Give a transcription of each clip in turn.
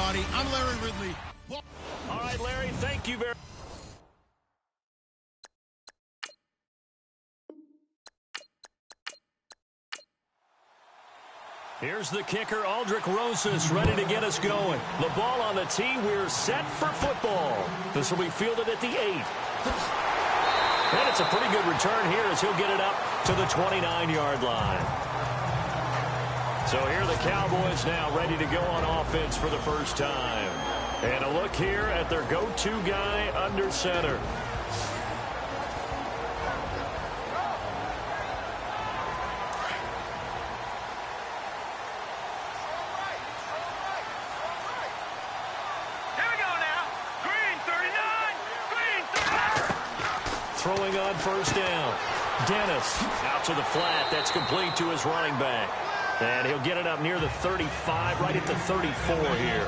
everybody. I'm Larry Ridley. All right, Larry, thank you very much. Here's the kicker, Aldrich Rosas, ready to get us going. The ball on the tee. We're set for football. This will be fielded at the 8. And it's a pretty good return here as he'll get it up to the 29-yard line. So here are the Cowboys now ready to go on offense for the first time. And a look here at their go-to guy under center. Throwing on first down. Dennis out to the flat. That's complete to his running back. And he'll get it up near the 35, right at the 34 here.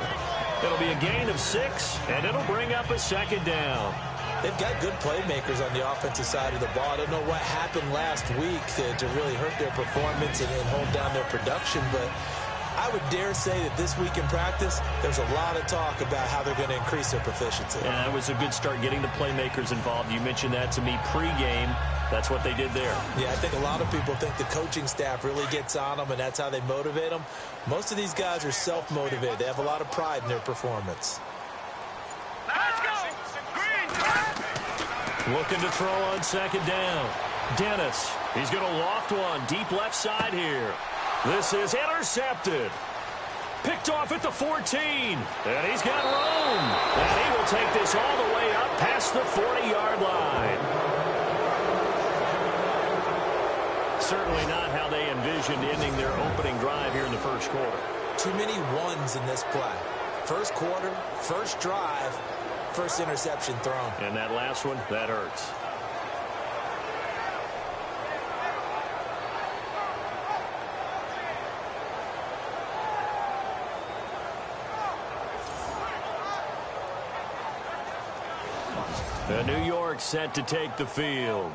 It'll be a gain of 6, and it'll bring up a second down. They've got good playmakers on the offensive side of the ball. I don't know what happened last week to really hurt their performance and hold down their production, but I would dare say that this week in practice, there's a lot of talk about how they're going to increase their proficiency. Yeah, that was a good start getting the playmakers involved. You mentioned that to me pregame. That's what they did there. Yeah, I think a lot of people think the coaching staff really gets on them, and that's how they motivate them. Most of these guys are self-motivated. They have a lot of pride in their performance. Let's go! Green! Looking to throw on second down. Dennis, he's going to loft one deep left side here. This is intercepted. Picked off at the 14. And he's got room. And he will take this all the way up past the 40-yard line. Certainly not how they envisioned ending their opening drive here in the first quarter. Too many ones in this play. First quarter, first drive, first interception thrown. And that last one, that hurts. The New York set to take the field.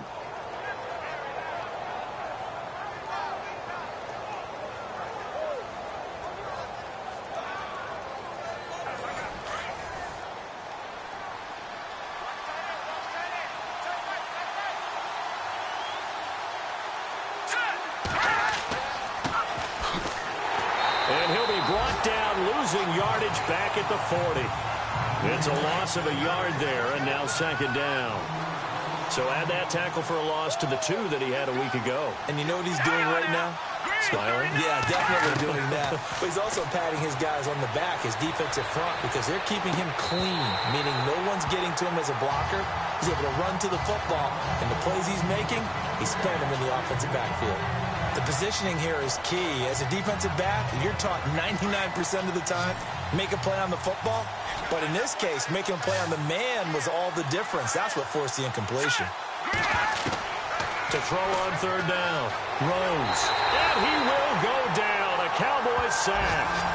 And he'll be brought down, losing yardage back at the 40. It's a loss of a yard there, and now second down. So add that tackle for a loss to the 2 that he had a week ago. And you know what he's doing right now? Smiling? Yeah, definitely doing that. But he's also patting his guys on the back, his defensive front, because they're keeping him clean, meaning no one's getting to him as a blocker. He's able to run to the football, and the plays he's making, he's spelling them in the offensive backfield. The positioning here is key. As a defensive back, you're taught 99% of the time, make a play on the football. But in this case, making a play on the man was all the difference. That's what forced the incompletion. To throw on third down. Rose. And he will go down. A Cowboys sack.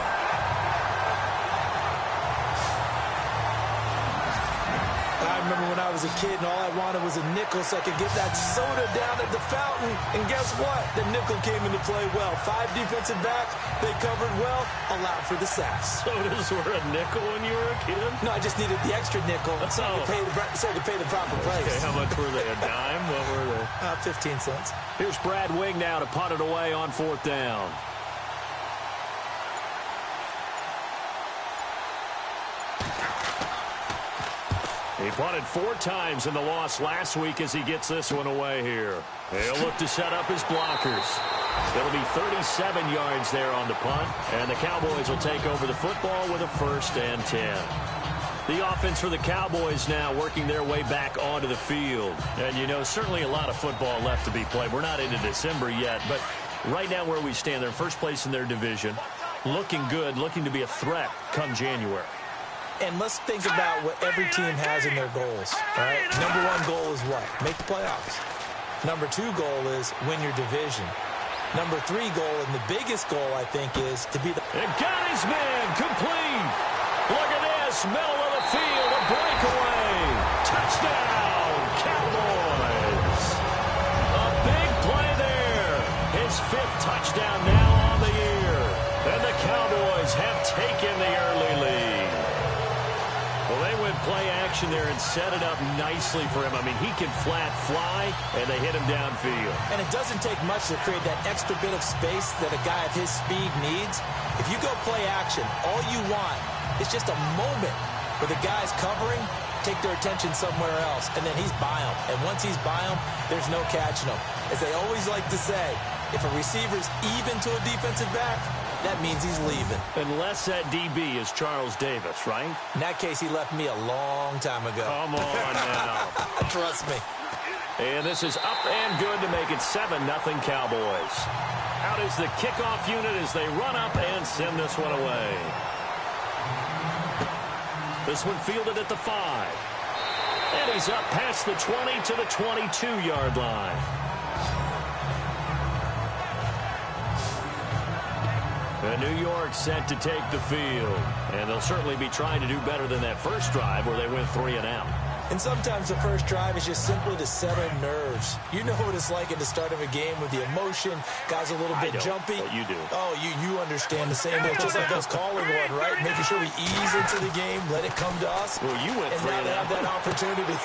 I remember when I was a kid and all I wanted was a nickel so I could get that soda down at the fountain. And guess what? The nickel came into play well. 5 defensive backs, they covered well, allowed for the sacks. Sodas were a nickel when you were a kid? No, I just needed the extra nickel so I could pay the proper price. Okay, how much were they? A dime? What were they? 15 cents. Here's Brad Wing now to punt it away on fourth down. He punted 4 times in the loss last week as he gets this one away here. He'll look to set up his blockers. It'll be 37 yards there on the punt, and the Cowboys will take over the football with a 1st and 10. The offense for the Cowboys now working their way back onto the field. And, you know, certainly a lot of football left to be played. We're not into December yet, but right now where we stand, they're in first place in their division. Looking good, looking to be a threat come January. And let's think about what every team has in their goals. All right? Number 1 goal is what? Make the playoffs. Number 2 goal is win your division. Number 3 goal, and the biggest goal, I think, is to be the... And got his man complete. Look at this. Middle of the field. A breakaway. Touchdown, Cowboys. A big play there. His 5th touchdown now on the year. And the Cowboys have taken the early lead. protection there and set it up nicely for him. I mean, he can flat fly, and they hit him downfield. And it doesn't take much to create that extra bit of space that a guy of his speed needs. If you go play action, all you want is just a moment where the guy's covering, take their attention somewhere else, and then he's by him. And once he's by him, there's no catching him. As they always like to say, if a receiver's even to a defensive back, that means he's leaving. Unless that DB is Charles Davis, right? In that case, he left me a long time ago. Come on now. Trust me. And this is up and good to make it 7-0 Cowboys. Out is the kickoff unit as they run up and send this one away. This one fielded at the 5. And he's up past the 20 to the 22-yard line. And New York set to take the field. And they'll certainly be trying to do better than that first drive where they went 3 and out. And sometimes the first drive is just simply to settle nerves. You know what it's like at the start of a game with the emotion. Guys a little bit jumpy. But you do. Oh, you understand the same way. Just like us calling one, right? Making sure we ease into the game, let it come to us. Well, you went 3 and out. And now they have that opportunity.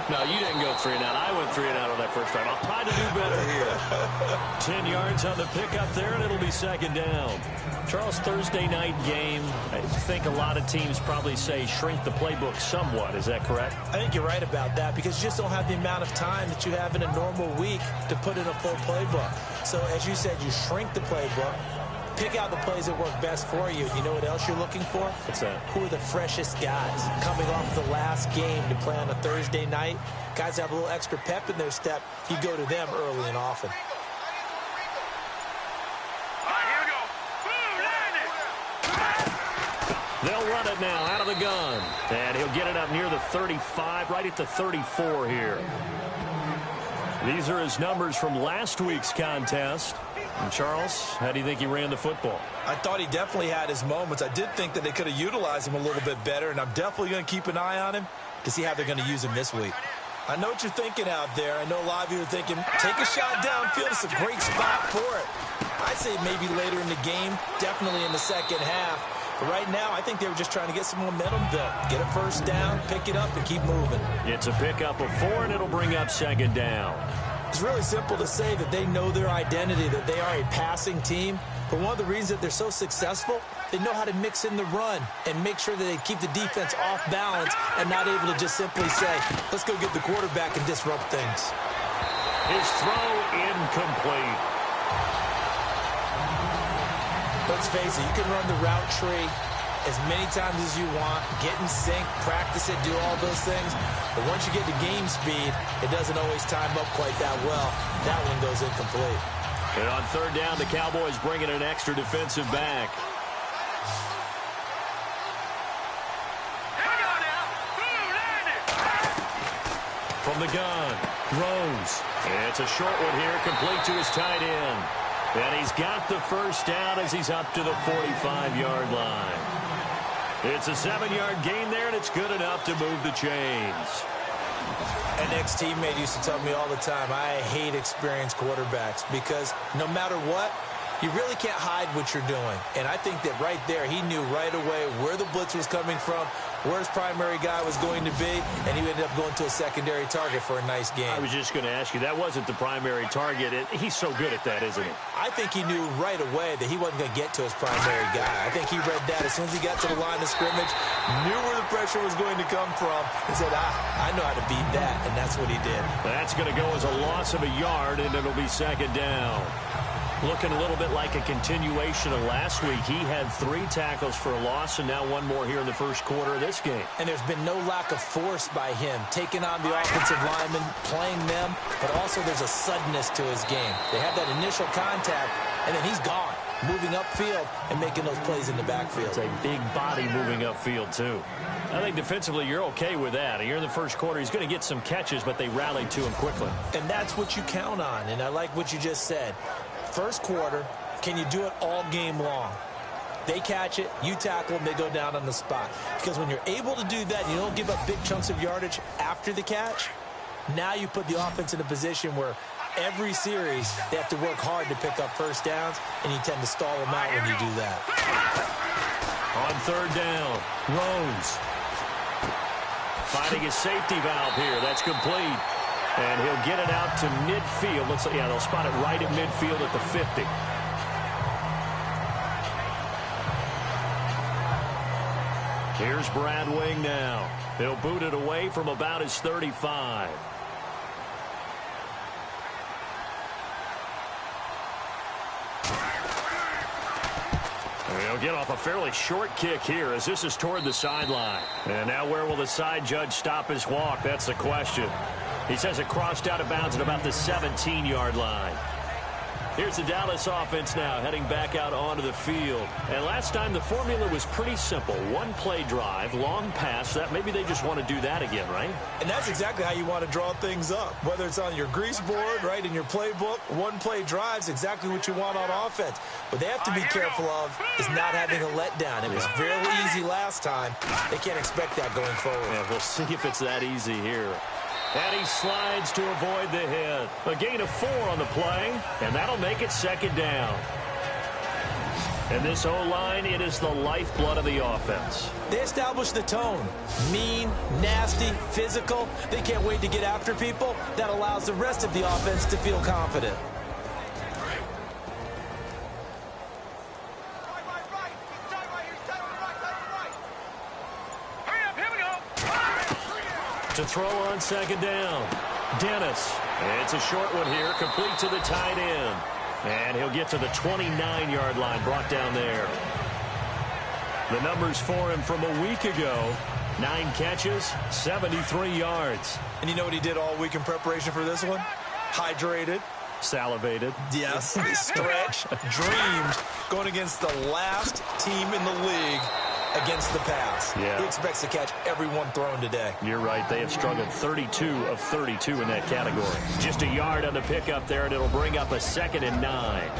No, you didn't go 3 and out. I went 3 and out on that first drive. I'll try to do better here. 10 yards on the pickup there, and it'll be second down. Charles, Thursday night game. I think a lot of teams probably say shrink the playbook somewhat. Is that correct? I think you're right about that because you just don't have the amount of time that you have in a normal week to put in a full playbook. So, as you said, you shrink the playbook, pick out the plays that work best for you. You know what else you're looking for? What's that? Who are the freshest guys coming off the last game to play on a Thursday night? Guys have a little extra pep in their step. You go to them early and often. They'll run it now out of the gun. And he'll get it up near the 35, right at the 34 here. These are his numbers from last week's contest. And Charles, how do you think he ran the football? I thought he definitely had his moments. I did think that they could have utilized him a little bit better, and I'm definitely going to keep an eye on him to see how they're going to use him this week. I know what you're thinking out there. I know a lot of you are thinking, take a shot downfield. It's a great spot for it. I'd say maybe later in the game, definitely in the second half. But right now, I think they were just trying to get some momentum built. Get a first down, pick it up, and keep moving. It's a pickup of 4, and it'll bring up second down. It's really simple to say that they know their identity, that they are a passing team. But one of the reasons that they're so successful, they know how to mix in the run and make sure that they keep the defense off balance and not able to just simply say, let's go get the quarterback and disrupt things. His throw incomplete. Let's face it, you can run the route tree as many times as you want, get in sync, practice it, do all those things. But once you get to game speed, it doesn't always time up quite that well. That one goes incomplete. And on third down, the Cowboys bring in an extra defensive back. From the gun, Rose. It's a short one here, complete to his tight end. And he's got the first down as he's up to the 45-yard line. It's a 7-yard gain there, and it's good enough to move the chains. An ex-teammate used to tell me all the time, I hate experienced quarterbacks because no matter what, you really can't hide what you're doing. And I think that right there, he knew right away where the blitz was coming from, where his primary guy was going to be, and he ended up going to a secondary target for a nice game. I was just going to ask you, that wasn't the primary target. He's so good at that, isn't he? I think he knew right away that he wasn't going to get to his primary guy. I think he read that as soon as he got to the line of scrimmage, knew where the pressure was going to come from, and said, I know how to beat that, and that's what he did. That's going to go as a loss of a yard, and it'll be second down. Looking a little bit like a continuation of last week. He had 3 tackles for a loss, and now 1 more here in the first quarter of this game. And there's been no lack of force by him, taking on the offensive linemen, playing them, but also there's a suddenness to his game. They have that initial contact, and then he's gone, moving upfield and making those plays in the backfield. It's a big body moving upfield, too. I think defensively you're okay with that. Here in the first quarter, he's going to get some catches, but they rallied to him quickly. And that's what you count on, and I like what you just said. First quarter, can you do it all game long? They catch it, you tackle them, they go down on the spot. Because when you're able to do that, you don't give up big chunks of yardage after the catch, now you put the offense in a position where every series they have to work hard to pick up first downs, and you tend to stall them out when you do that. On third down, Rose. Finding his safety valve here. That's complete. And he'll get it out to midfield. Looks like, yeah, they'll spot it right at midfield at the 50. Here's Brad Wing now. He'll boot it away from about his 35. He'll get off a fairly short kick here as this is toward the sideline. And now where will the side judge stop his walk? That's the question. He says it crossed out of bounds at about the 17-yard line. Here's the Dallas offense now heading back out onto the field. And last time the formula was pretty simple. One play drive, long pass. That maybe they just want to do that again, right? And that's exactly how you want to draw things up. Whether it's on your grease board, right, in your playbook, one play drive's exactly what you want on offense. What they have to be careful of is not having a letdown. It was fairly easy last time. They can't expect that going forward. Yeah, we'll see if it's that easy here. And he slides to avoid the hit. A gain of 4 on the play, and that'll make it second down. And this O-line, it is the lifeblood of the offense. They establish the tone. Mean, nasty, physical. They can't wait to get after people. That allows the rest of the offense to feel confident. To throw on second down. Dennis. It's a short one here, complete to the tight end. And he'll get to the 29-yard line, brought down there. The numbers for him from a week ago. 9 catches, 73 yards. And you know what he did all week in preparation for this one? Hydrated. Salivated. Yes. Stretched. Dreamed. Going against the last team in the league against the pass. Yeah. He expects to catch every one thrown today. You're right. They have struggled 32 of 32 in that category. Just a yard on the pickup there, and it'll bring up a 2nd and 9.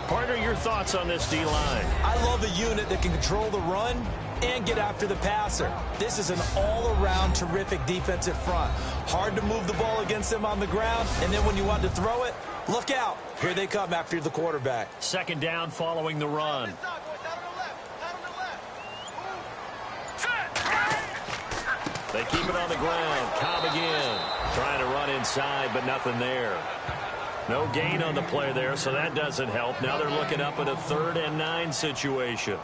Partner, your thoughts on this D-line? I love a unit that can control the run and get after the passer. This is an all-around terrific defensive front. Hard to move the ball against them on the ground, and then when you want to throw it, look out. Here they come after the quarterback. Second down following the run. They keep it on the ground. Cobb again. Trying to run inside, but nothing there. No gain on the play there, so that doesn't help. Now they're looking up at a 3rd and 9 situation.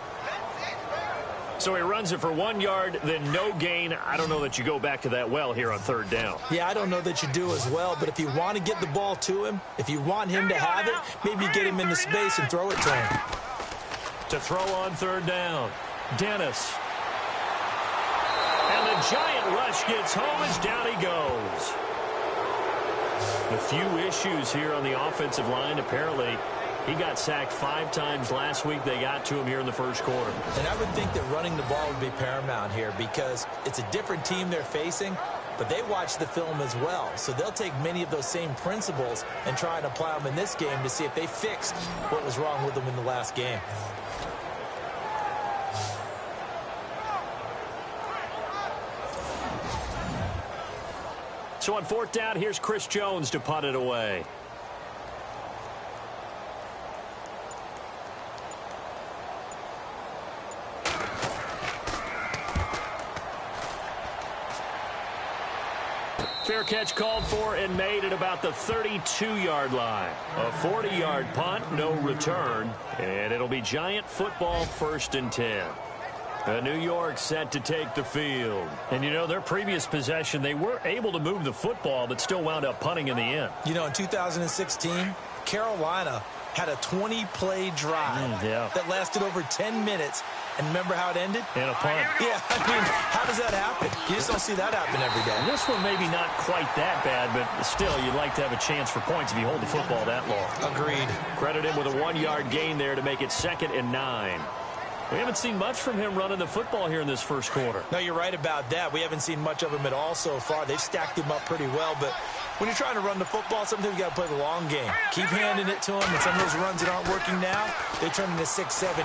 So he runs it for 1 yard, then no gain. I don't know that you go back to that well here on 3rd down. Yeah, I don't know that you do as well, but if you want to get the ball to him, if you want him to have it, maybe get him into space and throw it to him. To throw on 3rd down, Dennis. And the Giant rush gets home as down he goes. A few issues here on the offensive line. Apparently, he got sacked 5 times last week. They got to him here in the first quarter. And I would think that running the ball would be paramount here because it's a different team they're facing, but they watch the film as well. So they'll take many of those same principles and try and apply them in this game to see if they fixed what was wrong with them in the last game. So on 4th down, here's Chris Jones to punt it away. Fair catch called for and made at about the 32-yard line. A 40-yard punt, no return, and it'll be Giant football 1st and 10. New York set to take the field. And, you know, their previous possession, they were able to move the football, but still wound up punting in the end. You know, in 2016, Carolina had a 20-play drive that lasted over 10 minutes. And remember how it ended? In a punt. Yeah, I mean, how does that happen? You just don't see that happen every day. And this one maybe not quite that bad, but still, you'd like to have a chance for points if you hold the football that long. Agreed. Credit him with a 1-yard gain there to make it 2nd and 9. We haven't seen much from him running the football here in this first quarter. No, you're right about that. We haven't seen much of him at all so far. They've stacked him up pretty well, but when you're trying to run the football, sometimes you got to play the long game. Keep handing it to him, and some of those runs that aren't working now, they turn into 6, 7, 8.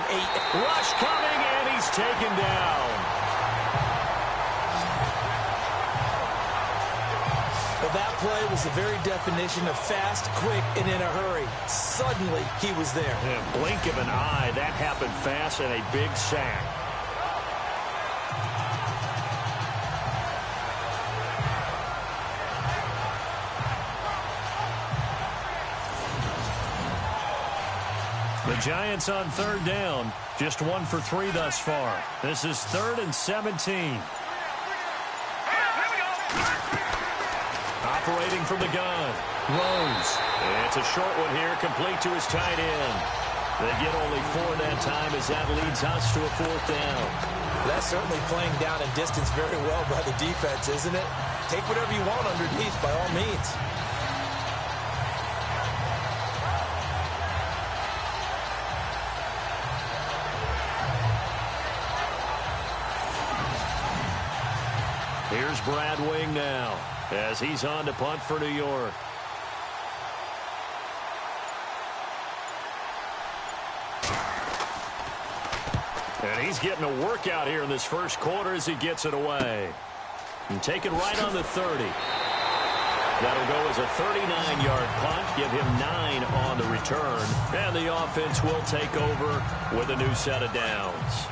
Rush coming, and he's taken down. Well, that play was the very definition of fast, quick, and in a hurry. Suddenly, he was there. Yeah, blink of an eye, that happened fast, and a big sack. The Giants on third down, just 1 for 3 thus far. This is 3rd and 17. Operating from the gun, Rose. It's a short one here, complete to his tight end. They get only 4 that time as that leads us to a 4th down. That's certainly playing down and distance very well by the defense, isn't it? Take whatever you want underneath by all means. Here's Brad Wing now as he's on to punt for New York. And he's getting a workout here in this first quarter as he gets it away. And taken right on the 30. That'll go as a 39-yard punt, give him 9 on the return. And the offense will take over with a new set of downs.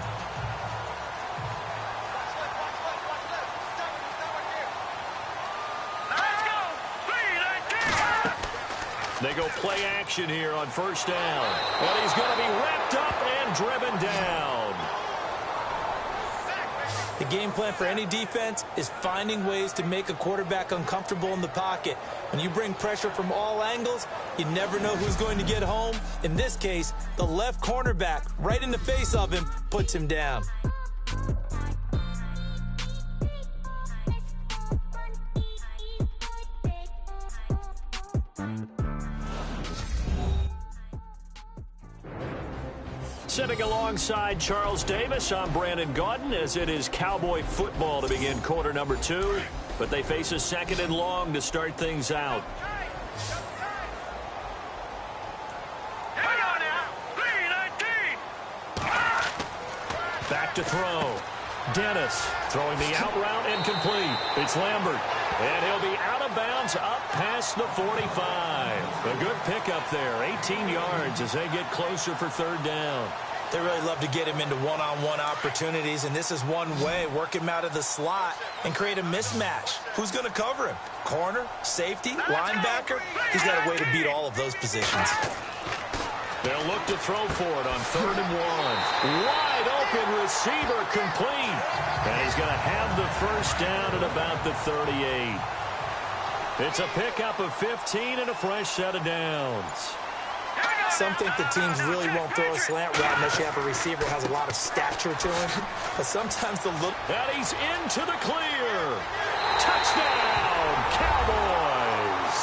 They go play action here on first down. And he's going to be wrapped up and driven down. The game plan for any defense is finding ways to make a quarterback uncomfortable in the pocket. When you bring pressure from all angles, you never know who's going to get home. In this case, the left cornerback, right in the face of him, puts him down. Sitting alongside Charles Davis, I'm Brandon Gaudin, as it is Cowboy football to begin quarter number 2. But they face a 2nd and long to start things out. Back to throw. Dennis throwing the out route incomplete. It's Lambert. And he'll be out of bounds up past the 45. A good pickup there. 18 yards as they get closer for 3rd down. They really love to get him into one-on-one opportunities, and this is one way. Work him out of the slot and create a mismatch. Who's going to cover him? Corner, safety, linebacker? He's got a way to beat all of those positions. They'll look to throw for it on 3rd and 1. Wide open receiver complete. And he's going to have the first down at about the 38. It's a pickup of 15 and a fresh set of downs. Some think the teams really won't throw a slant route unless you have a receiver who has a lot of stature to him. But sometimes the look... And he's into the clear. Touchdown, Cowboys.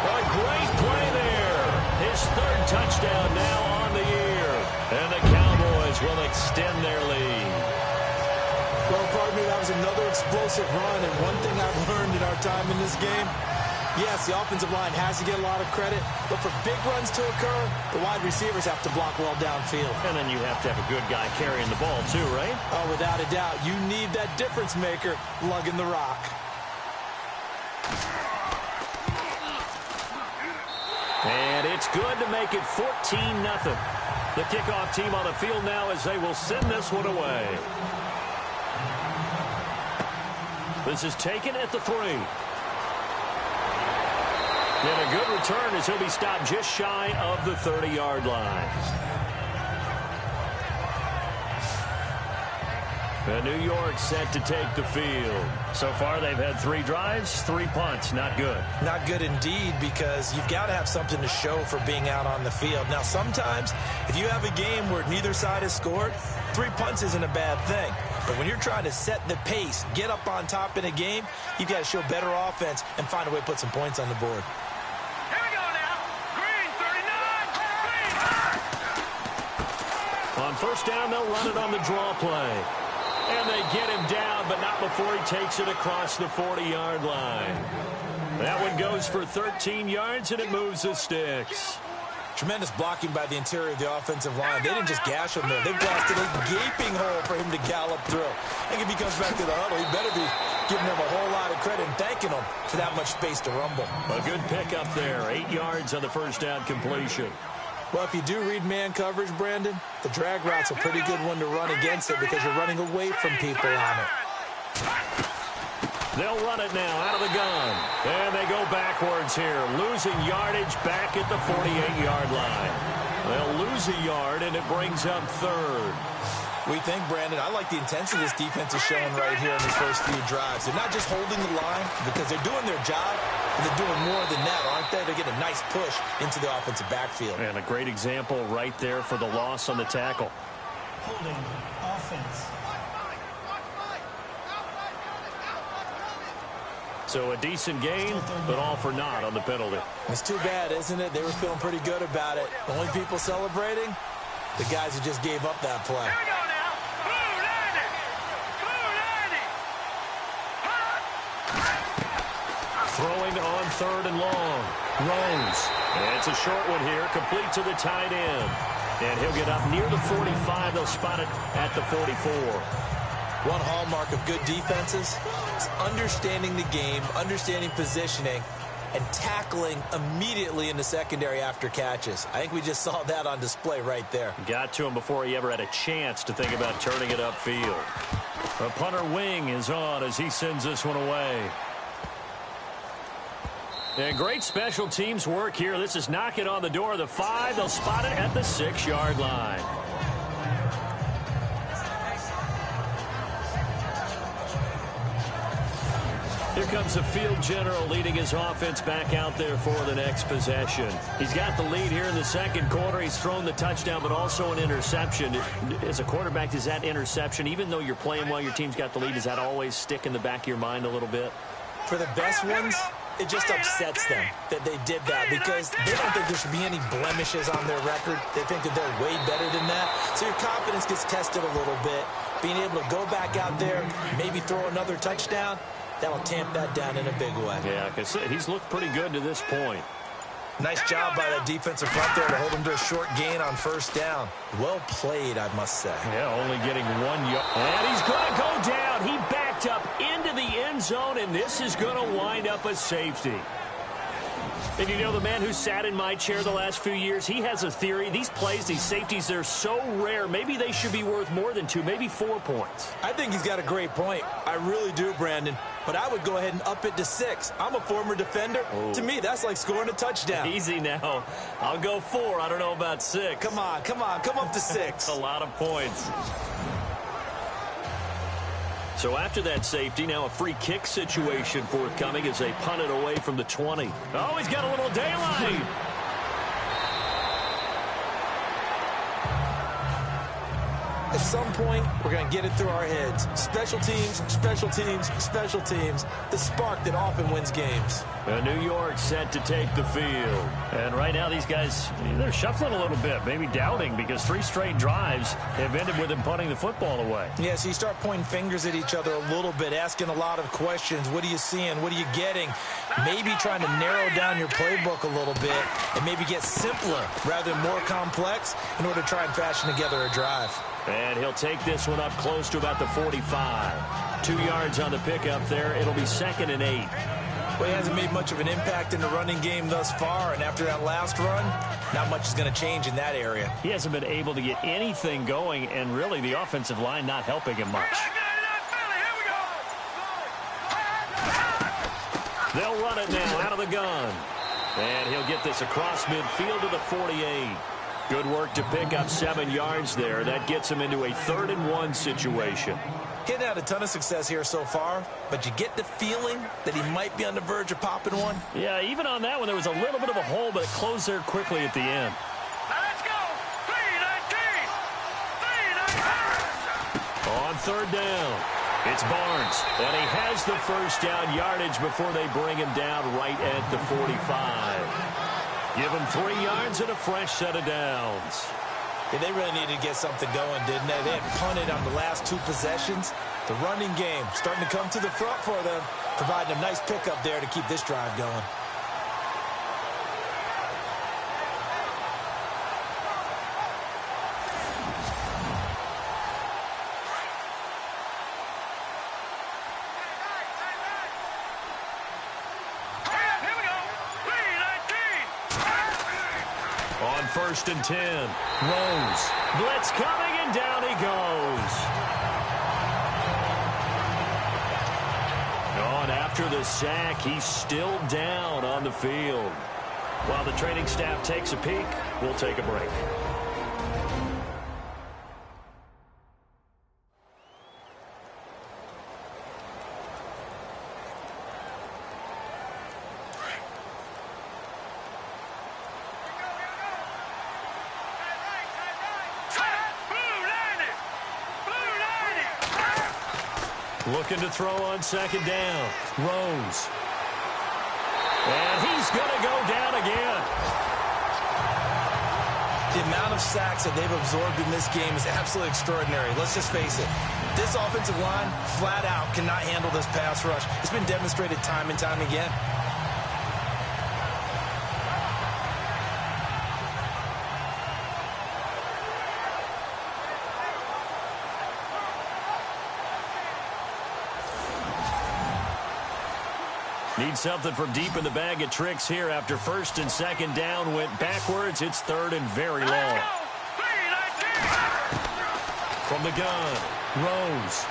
A great play there. His 3rd touchdown now on the year. And the Cowboys will extend their lead. Well, pardon me, that was another explosive run. And one thing I've learned in our time in this game, yes, the offensive line has to get a lot of credit, but for big runs to occur, the wide receivers have to block well downfield. And then you have to have a good guy carrying the ball too, right? Oh, without a doubt. You need that difference maker lugging the rock. And it's good to make it 14-0. The kickoff team on the field now as they will send this one away. This is taken at the 3. And a good return as he'll be stopped just shy of the 30-yard line. And New York set to take the field. So far they've had 3 drives, 3 punts. Not good. Not good indeed, because you've got to have something to show for being out on the field. Now, sometimes if you have a game where neither side has scored, 3 punts isn't a bad thing. But when you're trying to set the pace, get up on top in a game, you've got to show better offense and find a way to put some points on the board. Here we go now. Green, 39. Green. On first down, they'll run it on the draw play. And they get him down, but not before he takes it across the 40-yard line. That one goes for 13 yards, and it moves the sticks. Tremendous blocking by the interior of the offensive line. They didn't just gash him there. They blasted a gaping hole for him to gallop through. I think if he comes back to the huddle, he better be giving them a whole lot of credit and thanking them for that much space to rumble. A good pickup there. 8 yards on the first down completion. Well, if you do read man coverage, Brandon, the drag route's a pretty good one to run against it because you're running away from people on it. They'll run it now out of the gun. And they go backwards here, losing yardage back at the 48-yard line. They'll lose a yard, and it brings up third. We think, Brandon, I like the intensity this defense is showing right here in these first few drives. They're not just holding the line because they're doing their job, but they're doing more than that, aren't they? They're getting a nice push into the offensive backfield. And a great example right there for the loss on the tackle. Holding offense. So a decent gain, but all for naught on the penalty. It's too bad, isn't it? They were feeling pretty good about it. The only people celebrating, the guys who just gave up that play. Here we go now. Blue landing. Blue landing. Throwing on third and long. Rose. And it's a short one here, complete to the tight end. And he'll get up near the 45. They'll spot it at the 44. One hallmark of good defenses is understanding the game, understanding positioning, and tackling immediately in the secondary after catches. I think we just saw that on display right there. Got to him before he ever had a chance to think about turning it upfield. The punter wing is on as he sends this one away. And great special teams work here. This is knocking on the door of the 5. They'll spot it at the 6-yard line. Here comes the field general leading his offense back out there for the next possession. He's got the lead here in the second quarter. He's thrown the touchdown, but also an interception. As a quarterback, does that interception, even though you're playing while your team's got the lead, does that always stick in the back of your mind a little bit? For the best ones, it just upsets them that they did that because they don't think there should be any blemishes on their record. They think that they're way better than that. So your confidence gets tested a little bit. Being able to go back out there, maybe throw another touchdown, that'll tamp that down in a big way. Yeah, like I said, he's looked pretty good to this point. Nice job by that defensive front there to hold him to a short gain on first down. Well played, I must say. Yeah, only getting 1 yard. And he's going to go down. He backed up into the end zone, and this is going to wind up a safety. And you know, the man who sat in my chair the last few years, he has a theory. These plays, these safeties, they're so rare. Maybe they should be worth more than 2, maybe 4 points. I think he's got a great point. I really do, Brandon. But I would go ahead and up it to 6. I'm a former defender. Oh. To me, that's like scoring a touchdown. Easy now. I'll go 4. I don't know about 6. Come on. Come up to 6. A lot of points. So after that safety, now a free kick situation forthcoming as they punt it away from the 20. Oh, he's got a little daylight. At some point, we're going to get it through our heads. Special teams, special teams, special teams. The spark that often wins games. New York set to take the field. And right now these guys, they're shuffling a little bit, maybe doubting because 3 straight drives have ended with them punting the football away. Yeah, so you start pointing fingers at each other a little bit, asking a lot of questions. What are you seeing? What are you getting? Maybe trying to narrow down your playbook a little bit and maybe get simpler rather than more complex in order to try and fashion together a drive. And he'll take this one up close to about the 45. 2 yards on the pickup there. It'll be 2nd and 8. Well, he hasn't made much of an impact in the running game thus far, and after that last run, not much is going to change in that area. He hasn't been able to get anything going, and really the offensive line not helping him much. They'll run it now out of the gun. And he'll get this across midfield to the 48. Good work to pick up 7 yards there. That gets him into a 3rd and 1 situation. He had a ton of success here so far, but you get the feeling that he might be on the verge of popping one. Yeah, even on that one, there was a little bit of a hole, but it closed there quickly at the end. Let's go. 3-19. On 3rd down, it's Barnes. And he has the first down yardage before they bring him down right at the 45. Give him 3 yards and a fresh set of downs. Yeah, they really needed to get something going, didn't they? They had punted on the last 2 possessions. The running game starting to come to the front for them, providing a nice pickup there to keep this drive going. Here we go. 3-19. On 1st and 10, Rose. Blitz coming, and down he goes. after the sack, he's still down on the field. While the training staff takes a peek, we'll take a break. Looking to throw on second down. Rose. And he's going to go down again. The amount of sacks that they've absorbed in this game is absolutely extraordinary. Let's just face it. This offensive line, flat out, cannot handle this pass rush. It's been demonstrated time and time again. Need something from deep in the bag of tricks here after first and second down went backwards. It's third and very long. From the gun, Rose.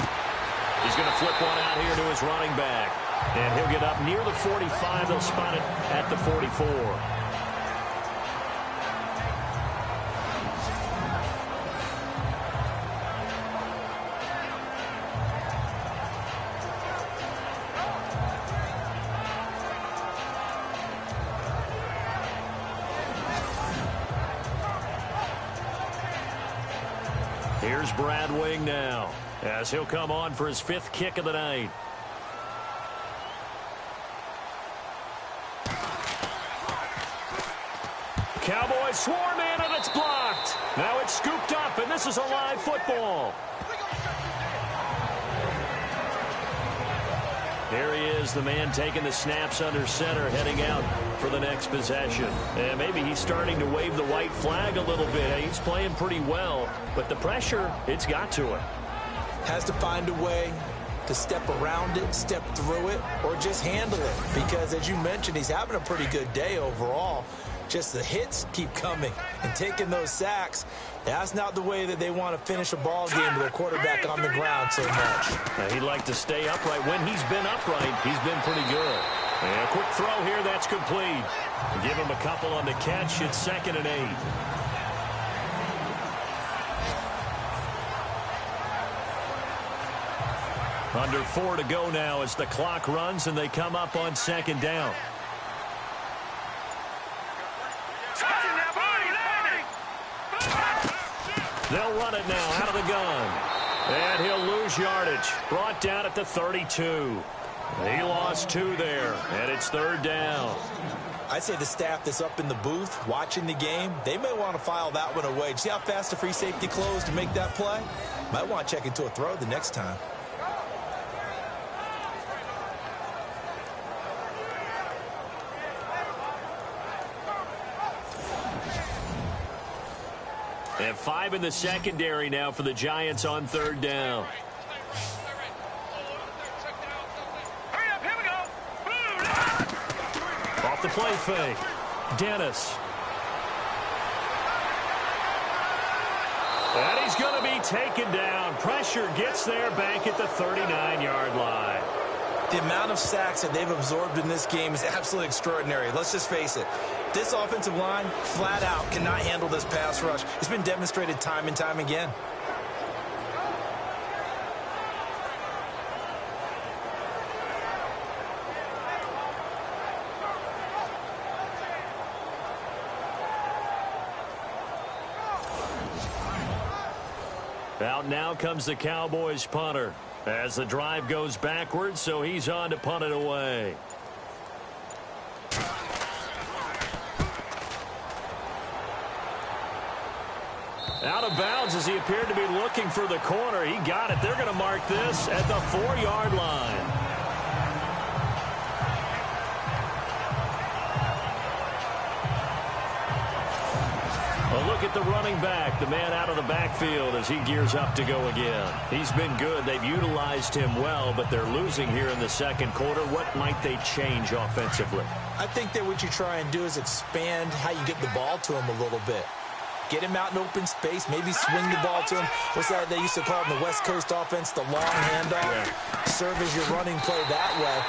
He's going to flip one out here to his running back. And he'll get up near the 45. They'll spot it at the 44. Here's Brad Wing now, as he'll come on for his 5th kick of the night. Cowboys swarm in, and it's blocked. Now it's scooped up, and this is a live football. Here he is, the man taking the snaps under center, heading out for the next possession. And maybe he's starting to wave the white flag a little bit. He's playing pretty well, but the pressure, it's got to him. Has to find a way to step around it, step through it, or just handle it. Because, as you mentioned, he's having a pretty good day overall. Just the hits keep coming and taking those sacks. That's not the way that they want to finish a ball game with a quarterback on the ground so much. He'd like to stay upright. When he's been upright, he's been pretty good. And a quick throw here, that's complete. Give him a couple on the catch. It's 2nd and 8. Under 4 to go now as the clock runs and they come up on 2nd down. They'll run it now out of the gun. And he'll lose yardage. Brought down at the 32. He lost 2 there, and it's 3rd down. I'd say the staff that's up in the booth watching the game, they may want to file that one away. See how fast the free safety closed to make that play? Might want to check into a throw the next time. And 5 in the secondary now for the Giants on 3rd down. Off the play fake. Dennis. And he's going to be taken down. Pressure gets there back at the 39-yard line. The amount of sacks that they've absorbed in this game is absolutely extraordinary. Let's just face it. This offensive line, flat out, cannot handle this pass rush. It's been demonstrated time and time again. Out now comes the Cowboys punter as the drive goes backwards, so he's on to punt it away. Out of bounds as he appeared to be looking for the corner. He got it. They're going to mark this at the 4-yard line. A look at the running back, the man out of the backfield as he gears up to go again. He's been good. They've utilized him well, but they're losing here in the 2nd quarter. What might they change offensively? I think that what you try and do is expand how you get the ball to him a little bit. Get him out in open space, maybe swing the ball to him. What's that they used to call it in the West Coast offense, the long handoff? Yeah. Serve as your running play that way.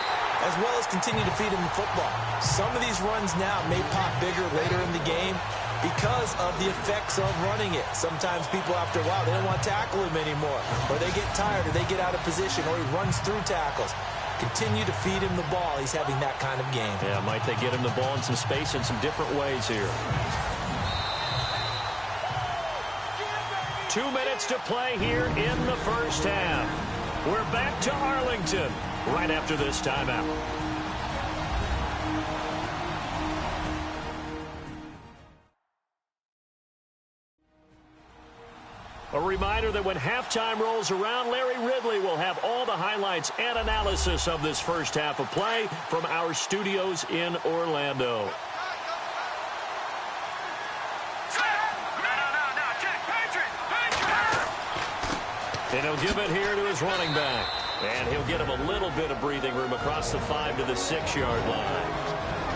as well as continue to feed him the football. Some of these runs now may pop bigger later in the game because of the effects of running it. Sometimes people, after a while, they don't want to tackle him anymore, or they get tired, or they get out of position, or he runs through tackles. Continue to feed him the ball. He's having that kind of game. Yeah, might they get him the ball in some space in some different ways here. 2 minutes to play here in the first half. We're back to Arlington right after this timeout. A reminder that when halftime rolls around, Larry Ridley will have all the highlights and analysis of this first half of play from our studios in Orlando. And he'll give it here to his running back. And he'll get him a little bit of breathing room across the 5 to the 6-yard line.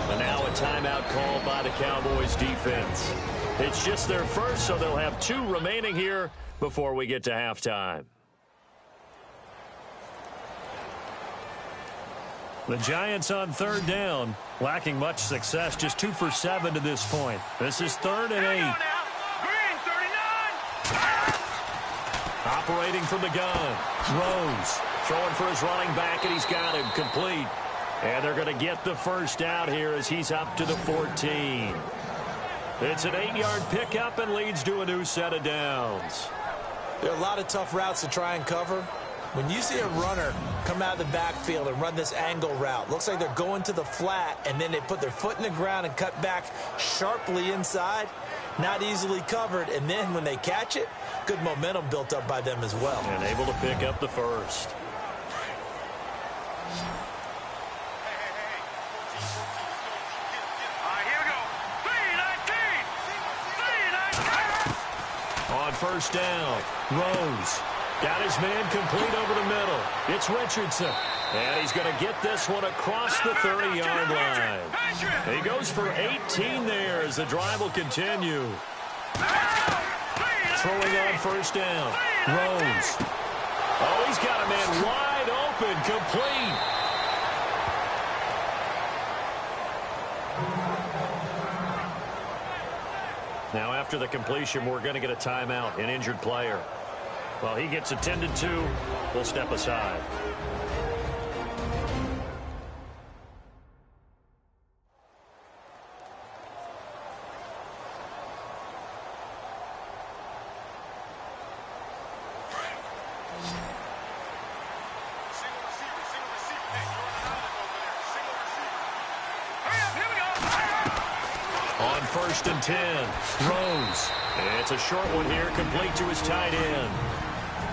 And now a timeout called by the Cowboys defense. It's just their first, so they'll have 2 remaining here before we get to halftime. The Giants on 3rd down, lacking much success, just 2 for 7 to this point. This is 3rd and 8. Operating from the gun. Rose throwing for his running back, and he's got him complete. And they're going to get the first out here as he's up to the 14. It's an 8-yard pickup and leads to a new set of downs. There are a lot of tough routes to try and cover. When you see a runner come out of the backfield and run this angle route, looks like they're going to the flat, and then they put their foot in the ground and cut back sharply inside. Not easily covered, and then when they catch it, good momentum built up by them as well. And able to pick up the first. On first down, Rose got his man complete over the middle. It's Richardson. And he's going to get this one across the 30-yard line. He goes for 18 there as the drive will continue. Throwing on first down, Rose. Oh, he's got a man wide open, complete. Now, after the completion, we're going to get a timeout, an injured player. Well, he gets attended to. We'll step aside. On 1st and 10, Rose. It's a short one here, complete to his tight end.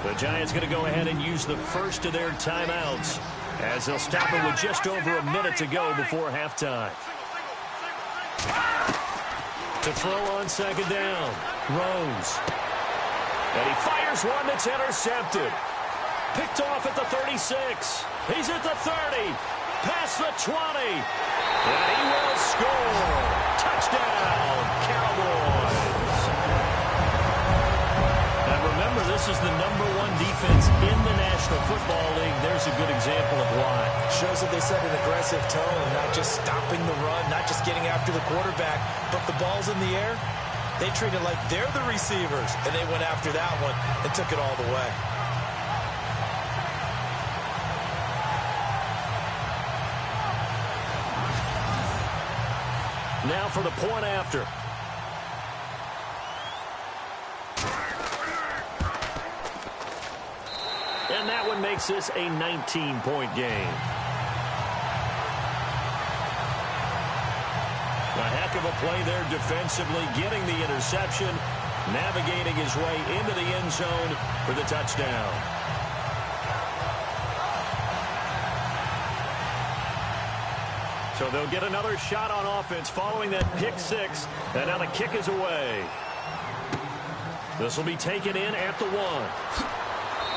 The Giants going to go ahead and use the first of their timeouts as they'll stop it with just over a minute to go before halftime. To throw on 2nd down, Rose. And he fires one that's intercepted. Picked off at the 36. He's at the 30. Past the 20. And he will score. Touchdown, Cowboys. And remember, this is the #1 defense in the National Football League. There's a good example of why. Shows that they set an aggressive tone, not just stopping the run, not just getting after the quarterback, but the ball's in the air. They treat it like they're the receivers, and they went after that one and took it all the way. Now for the point after. And that one makes this a 19-point game. A heck of a play there defensively, getting the interception, navigating his way into the end zone for the touchdown. So they'll get another shot on offense following that pick 6, and now the kick is away. This will be taken in at the 1.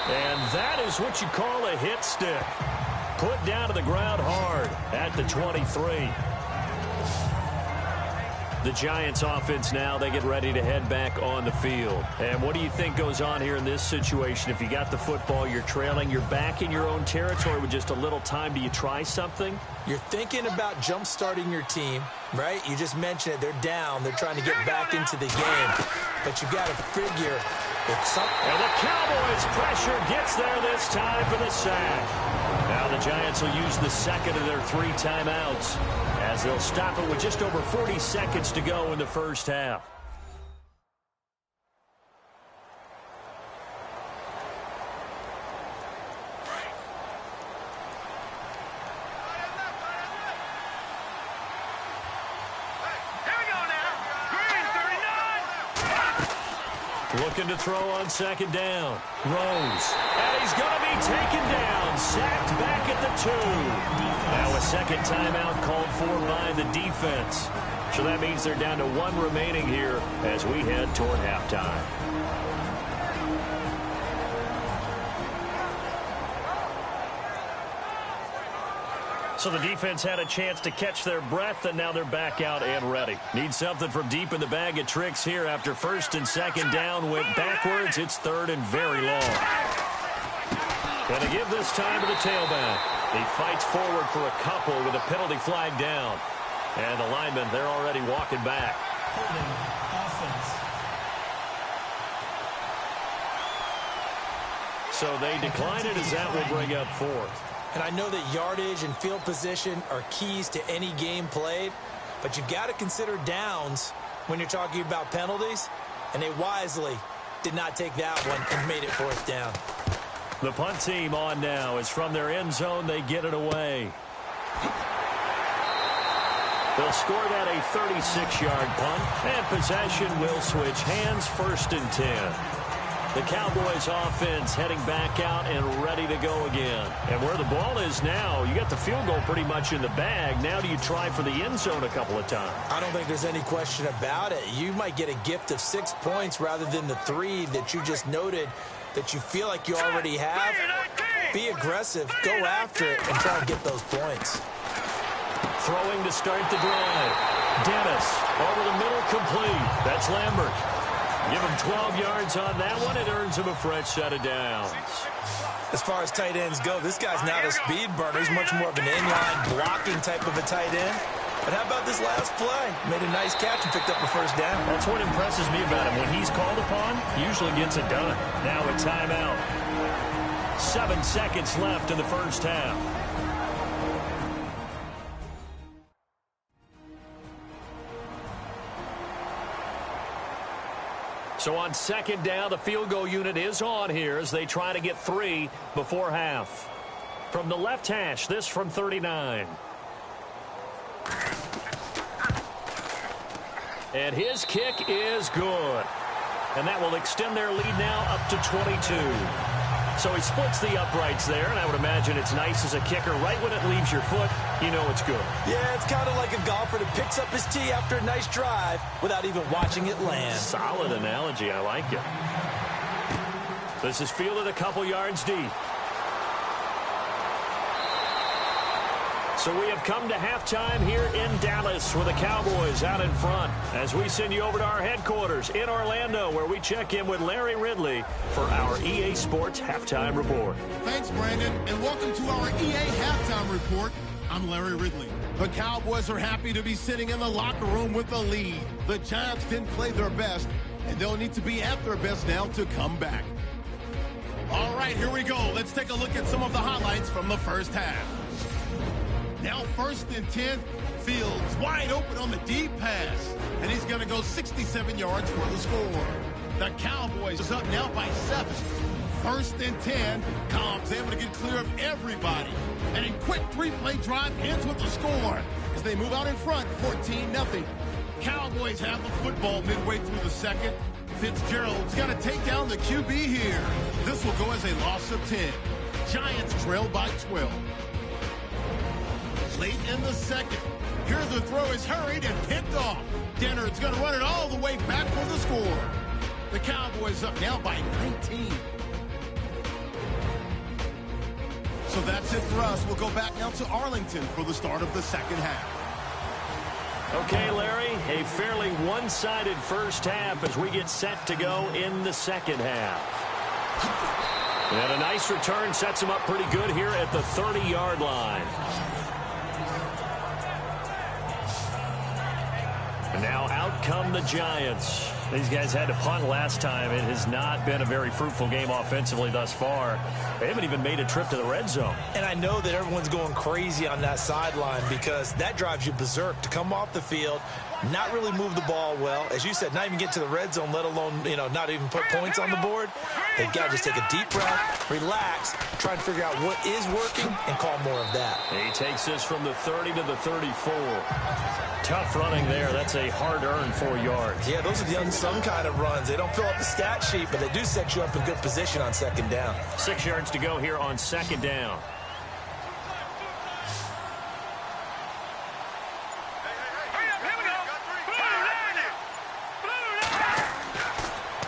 And that is what you call a hit stick. Put down to the ground hard at the 23. The Giants offense now, they get ready to head back on the field. And what do you think goes on here in this situation? If you got the football, you're trailing, you're back in your own territory with just a little time. Do you try something? You're thinking about jump-starting your team, right? You just mentioned it. They're down. They're trying to get back into the game. But you got to figure if something... And the Cowboys' pressure gets there this time for the sack. Now the Giants will use the second of their 3 timeouts as they'll stop it with just over 40 seconds to go in the first half. Looking to throw on second down. Rose. And he's going to be taken down. Sacked back at the 2. Now a second timeout called for by the defense. So that means they're down to 1 remaining here as we head toward halftime. So the defense had a chance to catch their breath, and now they're back out and ready. Need something from deep in the bag of tricks here after first and second down went backwards. It's third and very long. Going to give this time to the tailback. He fights forward for a couple with a penalty flag down. And the linemen, they're already walking back. Holding offense. So they decline it as that will bring up fourth. And I know that yardage and field position are keys to any game played, but you've got to consider downs when you're talking about penalties, and they wisely did not take that one and made it fourth down. The punt team on now is from their end zone. They get it away. They'll score that a 36-yard punt, and possession will switch hands, first and 10. The Cowboys offense heading back out and ready to go again. And where the ball is now, you got the field goal pretty much in the bag. Now do you try for the end zone a couple of times? I don't think there's any question about it. You might get a gift of 6 points rather than the 3 that you just noted that you feel like you already have. Be aggressive, go after it, and try and get those points. Throwing to start the drive. Dennis over the middle, complete. That's Lambert. Give him 12 yards on that one. It earns him a fresh set of downs. As far as tight ends go, this guy's not a speed burner. He's much more of an inline blocking type of a tight end. But how about this last play? Made a nice catch and picked up a first down. That's what impresses me about him. When he's called upon, he usually gets it done. Now a timeout. 7 seconds left in the first half. So on second down, the field goal unit is on here as they try to get 3 before half. From the left hash, this from 39. And his kick is good. And that will extend their lead now up to 22. So he splits the uprights there, and I would imagine it's nice as a kicker. Right when it leaves your foot, you know it's good. Yeah, it's kind of like a golfer that picks up his tee after a nice drive without even watching it land. Solid analogy. I like it. This is fielded a couple yards deep. So we have come to halftime here in Dallas with the Cowboys out in front as we send you over to our headquarters in Orlando where we check in with Larry Ridley for our EA Sports Halftime Report. Thanks, Brandon, and welcome to our EA Halftime Report. I'm Larry Ridley. The Cowboys are happy to be sitting in the locker room with the lead. The Giants didn't play their best, and they'll need to be at their best now to come back. All right, here we go. Let's take a look at some of the highlights from the first half. Now first and 10, Fields wide open on the deep pass. And he's going to go 67 yards for the score. The Cowboys is up now by 7. First and 10, Cobb's able to get clear of everybody. And a quick 3-play drive ends with the score as they move out in front, 14-0. Cowboys have the football midway through the second. Fitzgerald's got to take down the QB here. This will go as a loss of 10. Giants trail by 12. Late in the second, here the throw is hurried and picked off. Dennard's going to run it all the way back for the score. The Cowboys up now by 19. So that's it for us. We'll go back now to Arlington for the start of the second half. Okay, Larry, a fairly one-sided first half as we get set to go in the second half. And a nice return sets him up pretty good here at the 30-yard line. And now out come the Giants. These guys had to punt last time. It has not been a very fruitful game offensively thus far. They haven't even made a trip to the red zone. And I know that everyone's going crazy on that sideline because that drives you berserk to come off the field, not really move the ball well. As you said, not even get to the red zone, let alone, not even put points on the board. They've got to just take a deep breath, relax, try and figure out what is working, and call more of that. He takes this from the 30 to the 34. Tough running there. That's a hard-earned 4 yards. Yeah, those are the unsung kind of runs. They don't fill up the stat sheet, but they do set you up in good position on second down. 6 yards to go here on second down.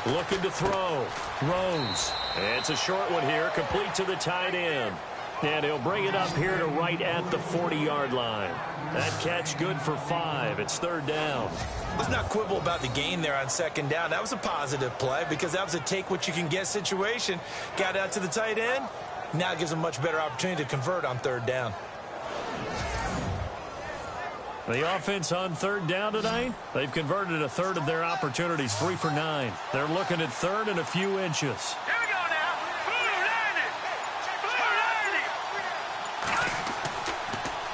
Looking to throw. Rose. It's a short one here, complete to the tight end. And he'll bring it up here to right at the 40-yard line. That catch good for 5. It's third down. Let's not quibble about the gain there on second down. That was a positive play because that was a take-what-you-can-get situation. Got out to the tight end. Now it gives them a much better opportunity to convert on third down. The offense on third down tonight, they've converted a third of their opportunities, 3 for 9. They're looking at third and a few inches. Here we go now. Blue landing. Blue landing.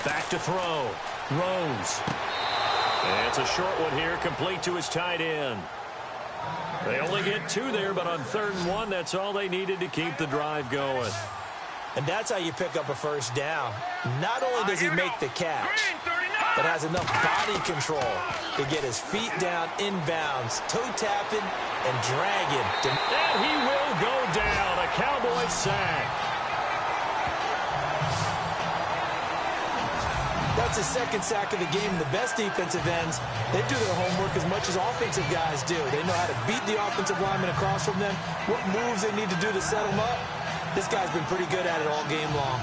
Back to throw. Rose. And it's a short one here, complete to his tight end. They only get 2 there, but on third and 1, that's all they needed to keep the drive going. And that's how you pick up a first down. Not only does he make the catch, but has enough body control to get his feet down inbounds, toe tapping and dragging. And he will go down. A Cowboys sack. That's his second sack of the game. The best defensive ends, they do their homework as much as offensive guys do. They know how to beat the offensive lineman across from them, what moves they need to do to set them up. This guy's been pretty good at it all game long.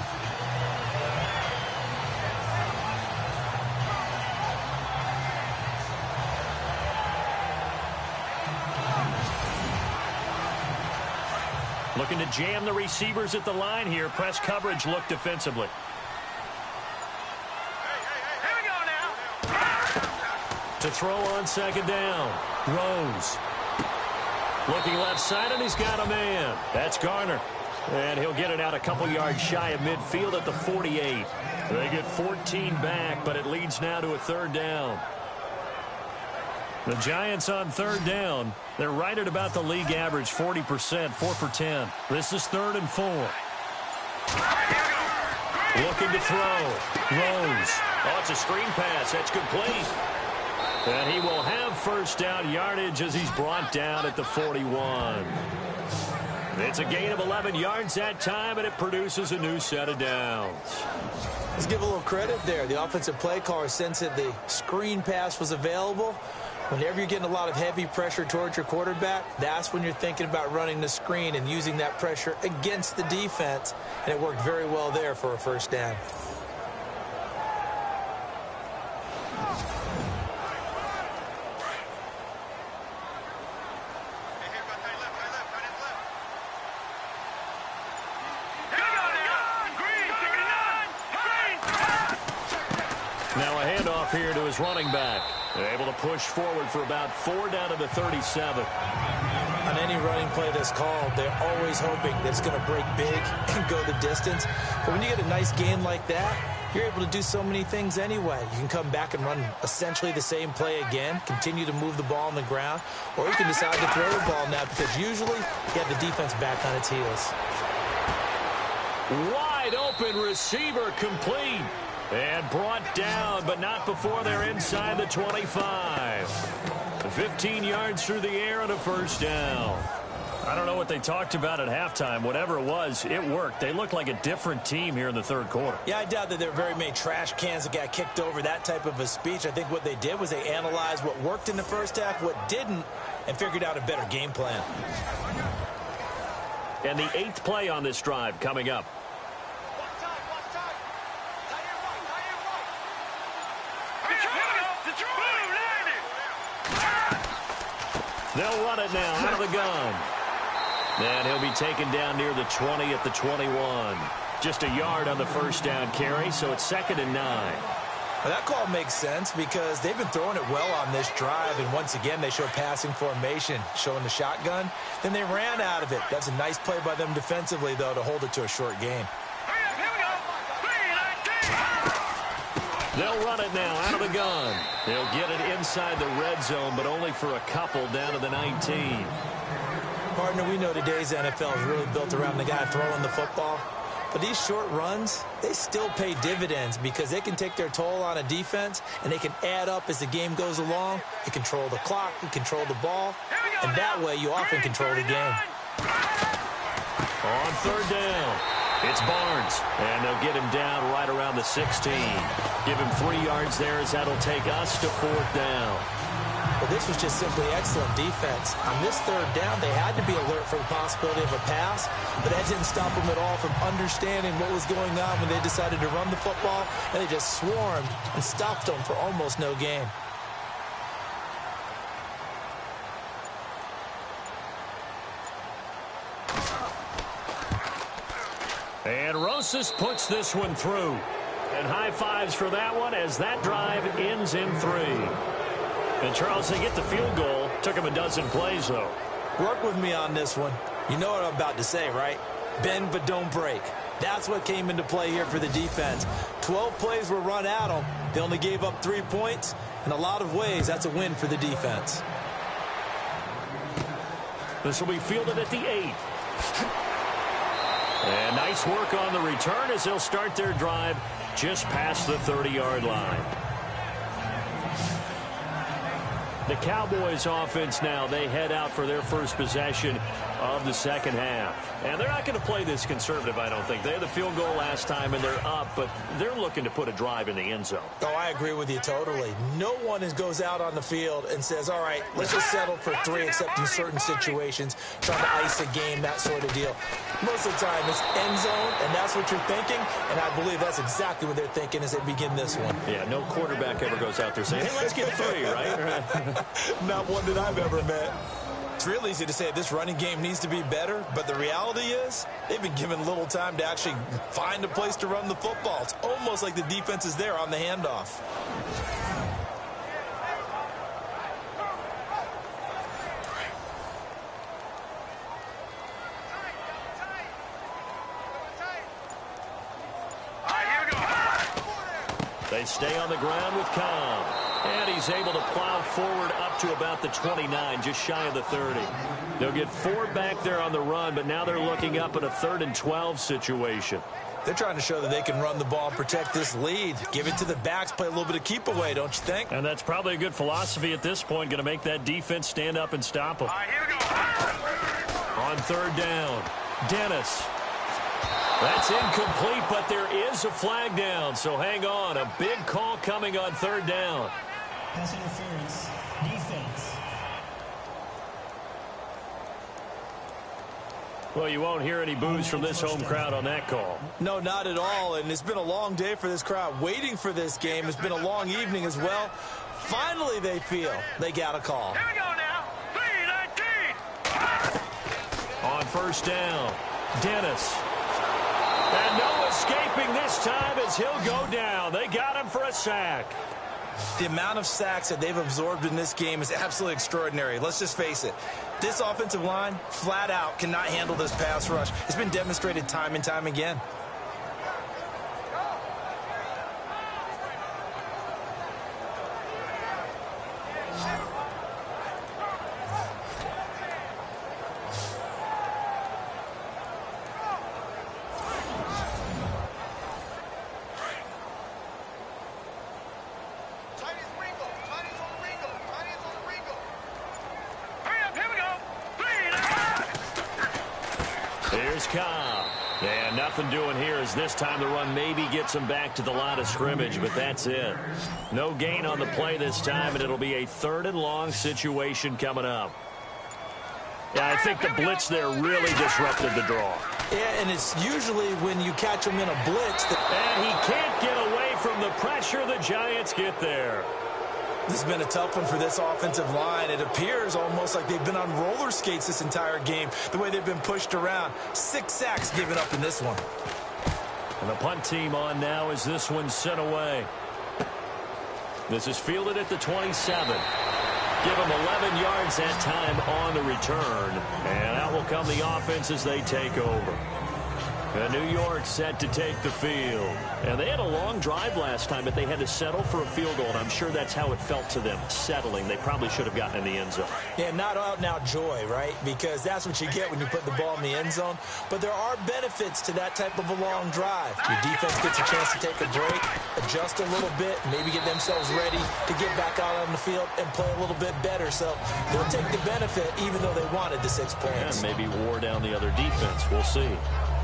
Looking to jam the receivers at the line here. Press coverage look defensively. Here we go now. To throw on second down. Rose. Looking left side, and he's got a man. That's Garner. And he'll get it out a couple yards shy of midfield at the 48. They get 14 back, but it leads now to a third down. The Giants on third down. They're right at about the league average, 40%, 4 for 10. This is 3rd and 4. Looking to throw. Rose. Oh, it's a screen pass. That's complete. And he will have first down yardage as he's brought down at the 41. It's a gain of 11 yards that time, and it produces a new set of downs. Let's give a little credit there. The offensive play caller sensed that the screen pass was available. Whenever you're getting a lot of heavy pressure towards your quarterback, that's when you're thinking about running the screen and using that pressure against the defense. And it worked very well there for a first down. Now a handoff here to his running back. They're able to push forward for about 4 down to the 37. On any running play that's called, they're always hoping that it's going to break big and go the distance. But when you get a nice gain like that, you're able to do so many things anyway. You can come back and run essentially the same play again, continue to move the ball on the ground, or you can decide to throw the ball now because usually you have the defense back on its heels. Wide open receiver complete. And brought down, but not before they're inside the 25. 15 yards through the air and a first down. I don't know what they talked about at halftime. Whatever it was, it worked. They looked like a different team here in the third quarter. Yeah, I doubt that there were very many trash cans that got kicked over, that type of a speech. I think what they did was they analyzed what worked in the first half, what didn't, and figured out a better game plan. And the 8th play on this drive coming up. They'll run it now out of the gun. And he'll be taken down near the 20 at the 21. Just a yard on the first down carry, so it's 2nd and 9. Well, that call makes sense because they've been throwing it well on this drive, and once again they show passing formation, showing the shotgun. Then they ran out of it. That's a nice play by them defensively, though, to hold it to a short game. They'll run it now out of the gun. They'll get it inside the red zone, but only for a couple down to the 19. Partner, we know today's NFL is really built around the guy throwing the football. But these short runs, they still pay dividends because they can take their toll on a defense, and they can add up as the game goes along. You control the clock, you control the ball, and that way you often control the game. On 3rd down, it's Barnes, and they'll get him down right around the 16. Give him 3 yards there as that'll take us to 4th down. Well, this was just simply excellent defense. On this 3rd down, they had to be alert for the possibility of a pass, but that didn't stop them at all from understanding what was going on when they decided to run the football, and they just swarmed and stuffed them for almost no gain. And Rosas puts this one through. And high fives for that one as that drive ends in 3. And, Charles, they get the field goal. Took him a dozen plays, though. Work with me on this one. You know what I'm about to say, right? Bend but don't break. That's what came into play here for the defense. 12 plays were run at them. They only gave up 3 points. In a lot of ways, that's a win for the defense. This will be fielded at the 8. And nice work on the return as they'll start their drive just past the 30-yard line. The Cowboys offense now, they head out for their first possession of the second half. And they're not going to play this conservative, I don't think. They had the field goal last time, and they're up, but they're looking to put a drive in the end zone. Oh, I agree with you totally. No one goes out on the field and says, all right, let's just settle for 3, except in certain situations, trying to ice a game, that sort of deal. Most of the time, it's end zone, and that's what you're thinking, and I believe that's exactly what they're thinking as they begin this one. Yeah, no quarterback ever goes out there saying, hey, let's get 3, right? Not one that I've ever met. It's real easy to say this running game needs to be better, but the reality is they've been given little time to actually find a place to run the football. It's almost like the defense is there on the handoff. They stay on the ground with Cobb. And he's able to plow forward up to about the 29, just shy of the 30. They'll get 4 back there on the run, but now they're looking up at a 3rd and 12 situation. They're trying to show that they can run the ball and protect this lead. Give it to the backs, play a little bit of keep away, don't you think? And that's probably a good philosophy at this point, going to make that defense stand up and stop them. On 3rd down, Dennis. That's incomplete, but there is a flag down, so hang on. A big call coming on 3rd down. Pass interference. Defense. Well, you won't hear any boos from this home crowd on that call. No, not at all, and it's been a long day for this crowd waiting for this game. It's been a long evening as well. Finally, they feel they got a call. Here we go now. 3-19. On 1st down, Dennis. And no escaping this time as he'll go down. They got him for a sack. The amount of sacks that they've absorbed in this game is absolutely extraordinary. Let's just face it. This offensive line, flat out, cannot handle this pass rush. It's been demonstrated time and time again. Here's Cobb. And nothing doing here as this time the run maybe gets him back to the line of scrimmage, but that's it. No gain on the play this time, and it'll be a 3rd and long situation coming up. Yeah, I think the blitz there really disrupted the draw. Yeah, and it's usually when you catch them in a blitz. And he can't get away from the pressure. The Giants get there. This has been a tough one for this offensive line. It appears almost like they've been on roller skates this entire game, the way they've been pushed around. 6 sacks given up in this one. And the punt team on now as this one's sent away. This is fielded at the 27. Give them 11 yards that time on the return. And out will come the offense as they take over. And New York set to take the field. And they had a long drive last time, but they had to settle for a field goal. And I'm sure that's how it felt to them, settling. They probably should have gotten in the end zone. Yeah, not out-and-out joy, right? Because that's what you get when you put the ball in the end zone. But there are benefits to that type of a long drive. Your defense gets a chance to take a break, adjust a little bit, maybe get themselves ready to get back out on the field and play a little bit better. So they'll take the benefit even though they wanted the 6 points. And maybe wore down the other defense. We'll see.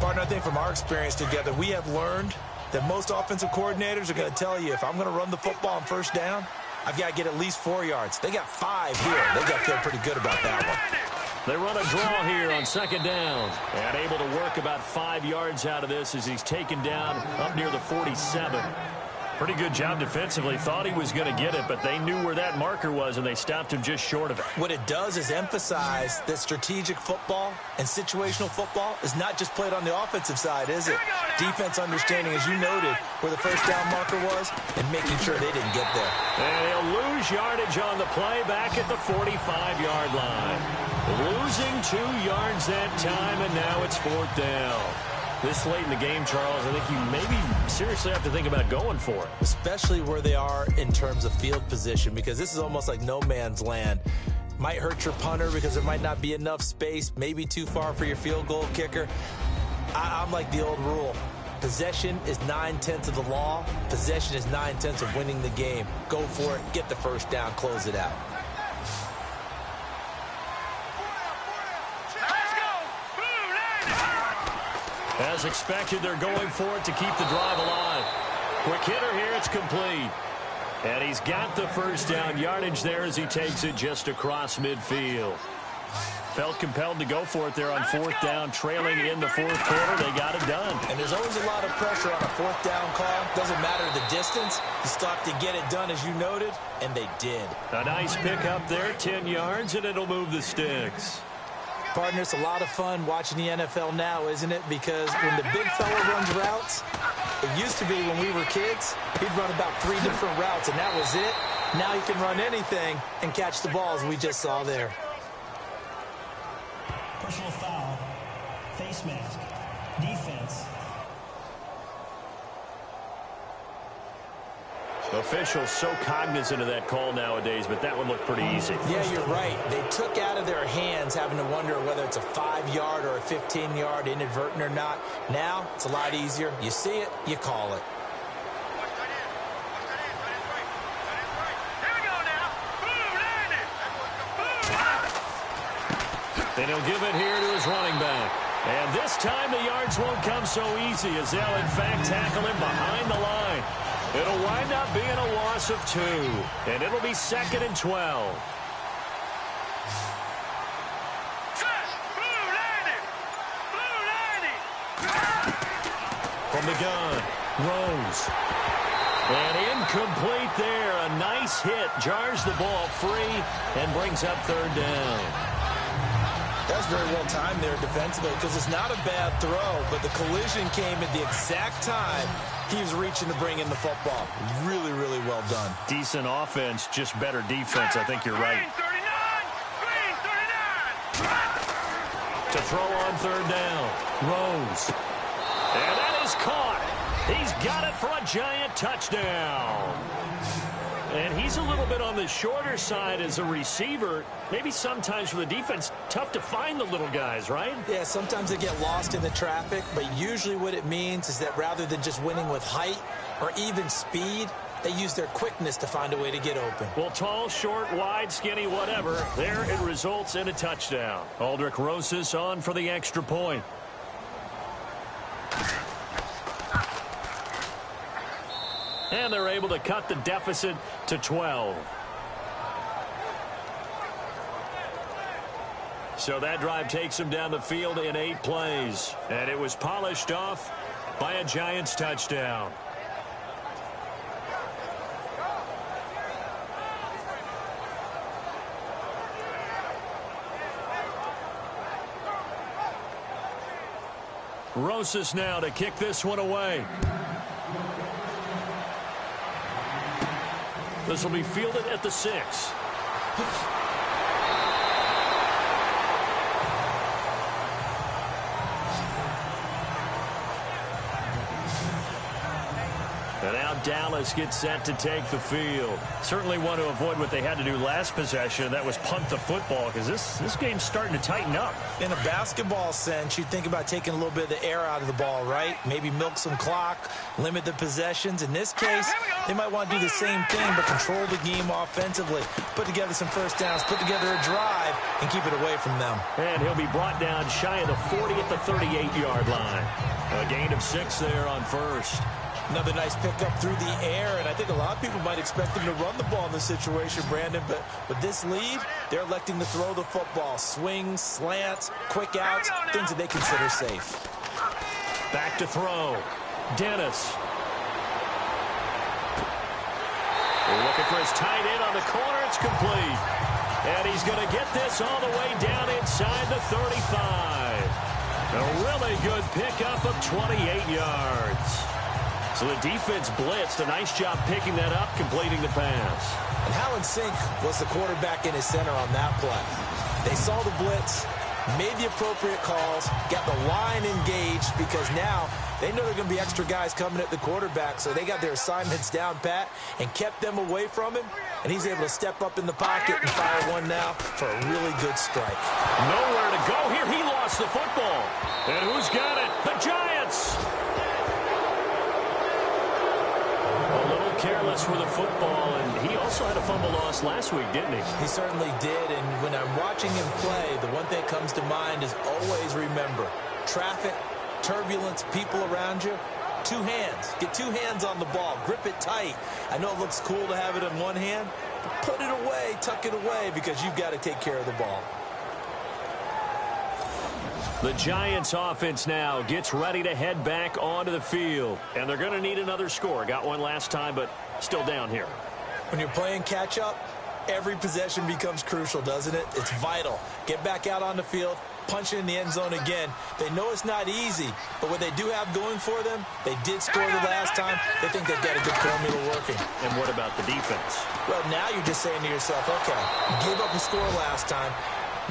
Partner, I think from our experience together, we have learned that most offensive coordinators are going to tell you, if I'm going to run the football on first down, I've got to get at least 4 yards. They got 5 here. They got to feel pretty good about that one. They run a draw here on second down. And able to work about 5 yards out of this as he's taken down up near the 47. Pretty good job defensively. Thought he was going to get it, but they knew where that marker was, and they stopped him just short of it. What it does is emphasize that strategic football and situational football is not just played on the offensive side, is it? Defense understanding, as you noted, where the first down marker was and making sure they didn't get there. And he'll lose yardage on the play back at the 45-yard line. Losing 2 yards that time, and now it's 4th down. This late in the game, Charles, I think you maybe seriously have to think about going for it. Especially where they are in terms of field position, because this is almost like no man's land. Might hurt your punter because there might not be enough space, maybe too far for your field goal kicker. I'm like the old rule. Possession is 9/10 of the law. Possession is 9/10 of winning the game. Go for it, get the first down, close it out. As expected, they're going for it to keep the drive alive. Quick hitter here, it's complete. And he's got the first down yardage there as he takes it just across midfield. Felt compelled to go for it there on 4th down, trailing in the 4th quarter. They got it done. And there's always a lot of pressure on a 4th down call. Doesn't matter the distance. You still have to get it done, as you noted, and they did. A nice pickup there, 10 yards, and it'll move the sticks. Partner, it's a lot of fun watching the NFL now, isn't it? Because when the big fella runs routes, it used to be when we were kids, he'd run about 3 different routes, and that was it. Now he can run anything and catch the balls we just saw there. Personal foul. Face mask. Defense. Officials so cognizant of that call nowadays, but that one looked pretty easy. Yeah, you're right. They took out of their hands having to wonder whether it's a 5-yard or a 15-yard, inadvertent or not. Now, it's a lot easier. You see it, you call it. And he'll give it here to his running back. And this time the yards won't come so easy as they'll, in fact, tackle him behind the line. It'll wind up being a loss of 2, and it'll be 2nd and 12. From the gun, Rose. And incomplete there. A nice hit. Jars the ball free and brings up 3rd down. That's very well timed there defensively because it's not a bad throw, but the collision came at the exact time he was reaching to bring in the football. Really, really well done. Decent offense, just better defense. I think you're right. To throw on 3rd down. Rose. And that is caught. He's got it for a Giant touchdown. And he's a little bit on the shorter side as a receiver. Maybe sometimes for the defense, tough to find the little guys, right? Yeah, sometimes they get lost in the traffic, but usually what it means is that rather than just winning with height or even speed, they use their quickness to find a way to get open. Well, tall, short, wide, skinny, whatever, there it results in a touchdown. Aldrich Rosas on for the extra point. And they're able to cut the deficit to 12. So that drive takes them down the field in 8 plays. And it was polished off by a Giants touchdown. Rosas now to kick this one away. This will be fielded at the 6. And now Dallas gets set to take the field. Certainly want to avoid what they had to do last possession. That was punt the football, because this game's starting to tighten up. In a basketball sense, you think about taking a little bit of the air out of the ball, right? Maybe milk some clock, limit the possessions. In this case, they might want to do the same thing, but control the game offensively. Put together some first downs, put together a drive, and keep it away from them. And he'll be brought down shy of the 40 at the 38-yard line. A gain of 6 there on first. Another nice pickup through the air, and I think a lot of people might expect them to run the ball in this situation, Brandon, but with this lead, they're electing to throw the football. Swings, slants, quick outs, things that they consider safe. Back to throw. Dennis. Looking for his tight end on the corner. It's complete. And he's going to get this all the way down inside the 35. A really good pickup of 28 yards. So the defense blitzed. A nice job picking that up, completing the pass. And how in sync was the quarterback in his center on that play? They saw the blitz, made the appropriate calls, got the line engaged, because now they know there are going to be extra guys coming at the quarterback, so they got their assignments down pat and kept them away from him, and he's able to step up in the pocket and fire one now for a really good strike. Nowhere to go here. He lost the football. And who's got it? The Giants. A little careless with the football, and he also had a fumble loss last week, didn't he? He certainly did, and when I'm watching him play, the one thing that comes to mind is always remember, traffic, turbulence, people around you, 2 hands. Get 2 hands on the ball. Grip it tight. I know it looks cool to have it in one hand, but put it away, tuck it away, because you've got to take care of the ball. The Giants offense now gets ready to head back onto the field. And they're going to need another score. Got one last time, but still down here. When you're playing catch-up, every possession becomes crucial, doesn't it? It's vital. Get back out on the field, punch it in the end zone again. They know it's not easy, but what they do have going for them, they did score the last time. They think they've got a good formula working. And what about the defense? Well, now you're just saying to yourself, okay, give up a score last time.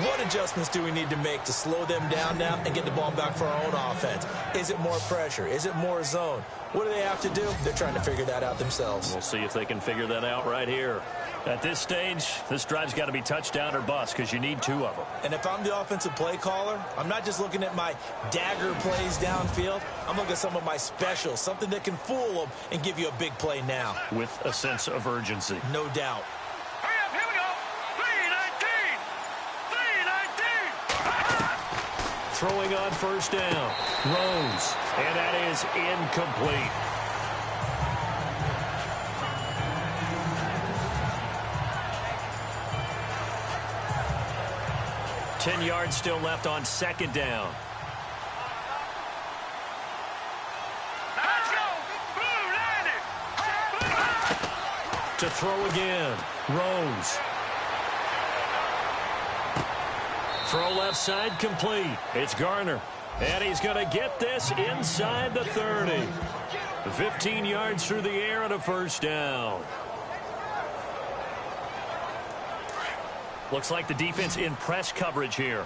What adjustments do we need to make to slow them down now and get the ball back for our own offense? Is it more pressure? Is it more zone? What do they have to do? They're trying to figure that out themselves. We'll see if they can figure that out right here. At this stage, this drive's got to be touchdown or bust, because you need 2 of them. And if I'm the offensive play caller, I'm not just looking at my dagger plays downfield. I'm looking at some of my specials, something that can fool them and give you a big play now. With a sense of urgency. No doubt. Here we go. 3-19. Throwing on first down. Rose. And that is incomplete. Ten yards still left on second down. Let's go. Blue Lightning. To throw again. Rose. Throw left side complete. It's Garner. And he's going to get this inside the 30. 15 yards through the air and a first down. Looks like the defense in press coverage here.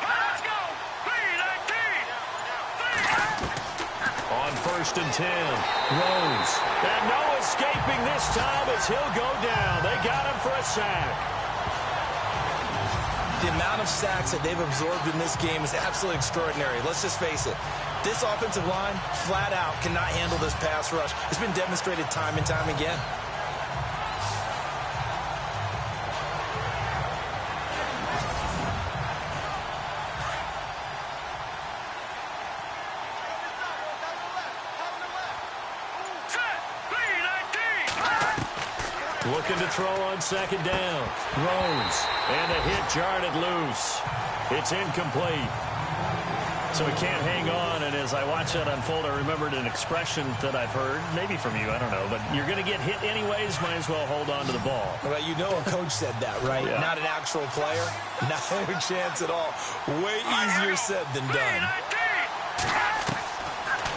Let's go. 3-19. On first and 10. Rose. And no escaping this time as he'll go down. They got him for a sack. The amount of sacks that they've absorbed in this game is absolutely extraordinary. Let's just face it. This offensive line, flat out, cannot handle this pass rush. It's been demonstrated time and time again. Looking to throw on second down. Rose. And a hit jarred it loose. It's incomplete. So he can't hang on, and as I watch that unfold, I remembered an expression that I've heard, maybe from you, I don't know, but you're going to get hit anyways, might as well hold on to the ball. Well, you know a coach said that, right? Yeah. Not an actual player. Not a chance at all. Way easier said than done.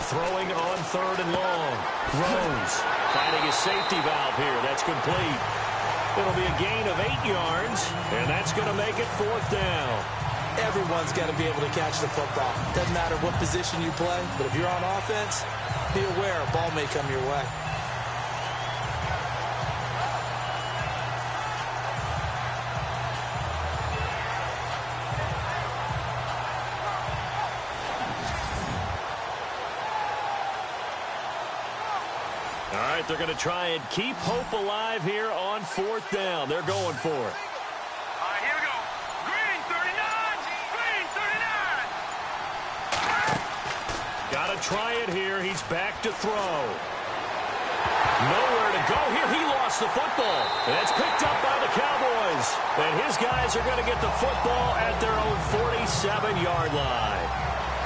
Throwing on 3rd and long. Rose finding his safety valve here. That's complete. It'll be a gain of 8 yards, and that's going to make it 4th down. Everyone's got to be able to catch the football. Doesn't matter what position you play, but if you're on offense, be aware a ball may come your way. All right, they're going to try and keep hope alive here on 4th down. They're going for it. Here we go. Green 39. Green 39. Got to try it here. He's back to throw. Nowhere to go here. He lost the football. And it's picked up by the Cowboys. And his guys are going to get the football at their own 47-yard line.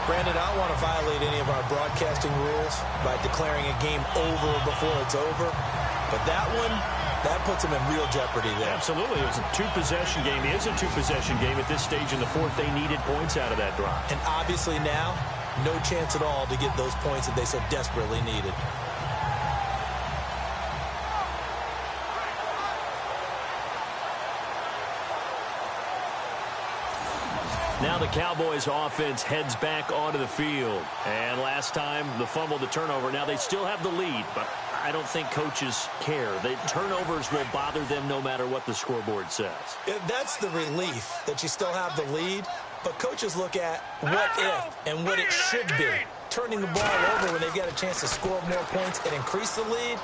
Brandon, I don't want to violate any of our broadcasting rules by declaring a game over before it's over. But that one, that puts them in real jeopardy there. Absolutely. It was a 2-possession game. It is a 2-possession game at this stage in the 4th. They needed points out of that drive. And obviously now, no chance at all to get those points that they so desperately needed. Now the Cowboys offense heads back onto the field. And last time, the fumble, the turnover. Now they still have the lead, but I don't think coaches care. The turnovers will bother them no matter what the scoreboard says. That's the relief that you still have the lead, but coaches look at what if and what it should be. Turning the ball over when they've got a chance to score more points and increase the lead,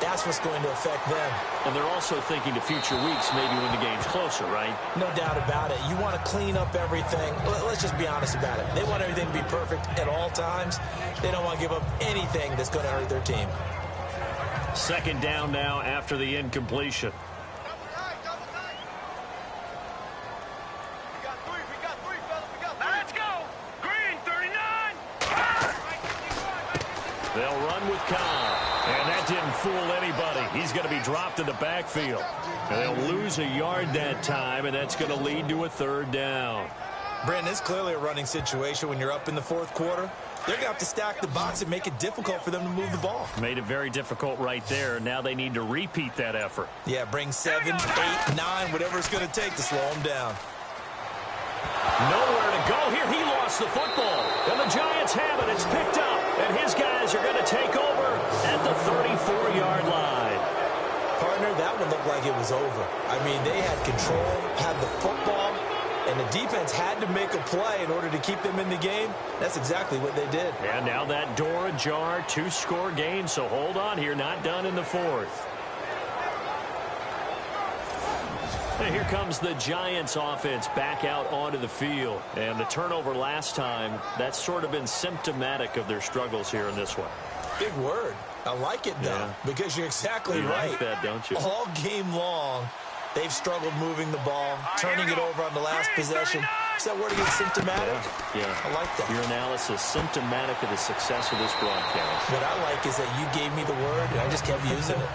that's what's going to affect them. And they're also thinking to future weeks, maybe when the game's closer, right? No doubt about it. You want to clean up everything. Let's just be honest about it. They want everything to be perfect at all times. They don't want to give up anything that's going to hurt their team. 2nd down now after the incompletion. Let's go. Green 39. They'll run with Kyle. And that didn't fool anybody. He's going to be dropped in the backfield. And they'll lose a yard that time, and that's going to lead to a 3rd down. Brandon, it's clearly a running situation when you're up in the 4th quarter. They're going to have to stack the box and make it difficult for them to move the ball. Made it very difficult right there. Now they need to repeat that effort. Yeah, bring 7, 8, 9, whatever it's going to take to slow them down. Nowhere to go here. He lost the football. And the Giants have it. It's picked up. And his guys are going to take over at the 34-yard line. Partner, that one looked like it was over. I mean, they had control, had the football, and the defense had to make a play in order to keep them in the game. That's exactly what they did. And now that door ajar, 2-score game. So hold on here. Not done in the 4th. And here comes the Giants offense back out onto the field. And the turnover last time, that's sort of been symptomatic of their struggles here in this one. Big word. I like it, though, because you're exactly right. Like that, don't you? All game long, they've struggled moving the ball, turning it over on the last possession. Is that word again, symptomatic? Yeah. I like that. Your analysis, symptomatic of the success of this broadcast. What I like is that you gave me the word, and I just kept using it.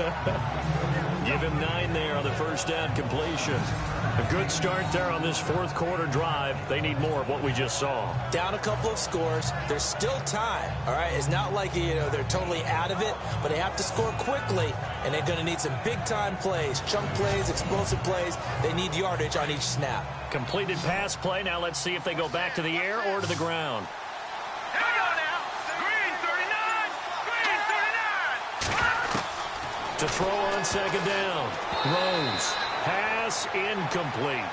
Give him 9 there on the 1st down completion. A good start there on this 4th quarter drive. They need more of what we just saw. Down a couple of scores. There's still time, all right? It's not like, they're totally out of it, but they have to score quickly, and they're going to need some big-time plays, chunk plays, explosive plays. They need yardage on each snap. Completed pass play. Now let's see if they go back to the air or to the ground. Here we go now. Green 39. Green 39. To throw on 2nd down. Rose. Pass incomplete.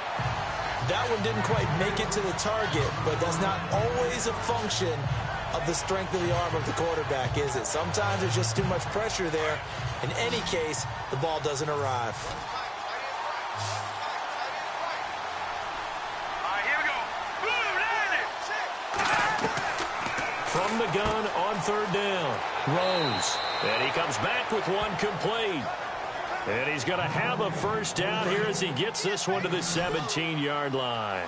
That one didn't quite make it to the target, but that's not always a function of the strength of the arm of the quarterback, is it? Sometimes there's just too much pressure there. In any case, the ball doesn't arrive. Here we go. Blue landed. From the gun on 3rd down. Rose. And he comes back with one complete. And he's going to have a 1st down here as he gets this one to the 17-yard line.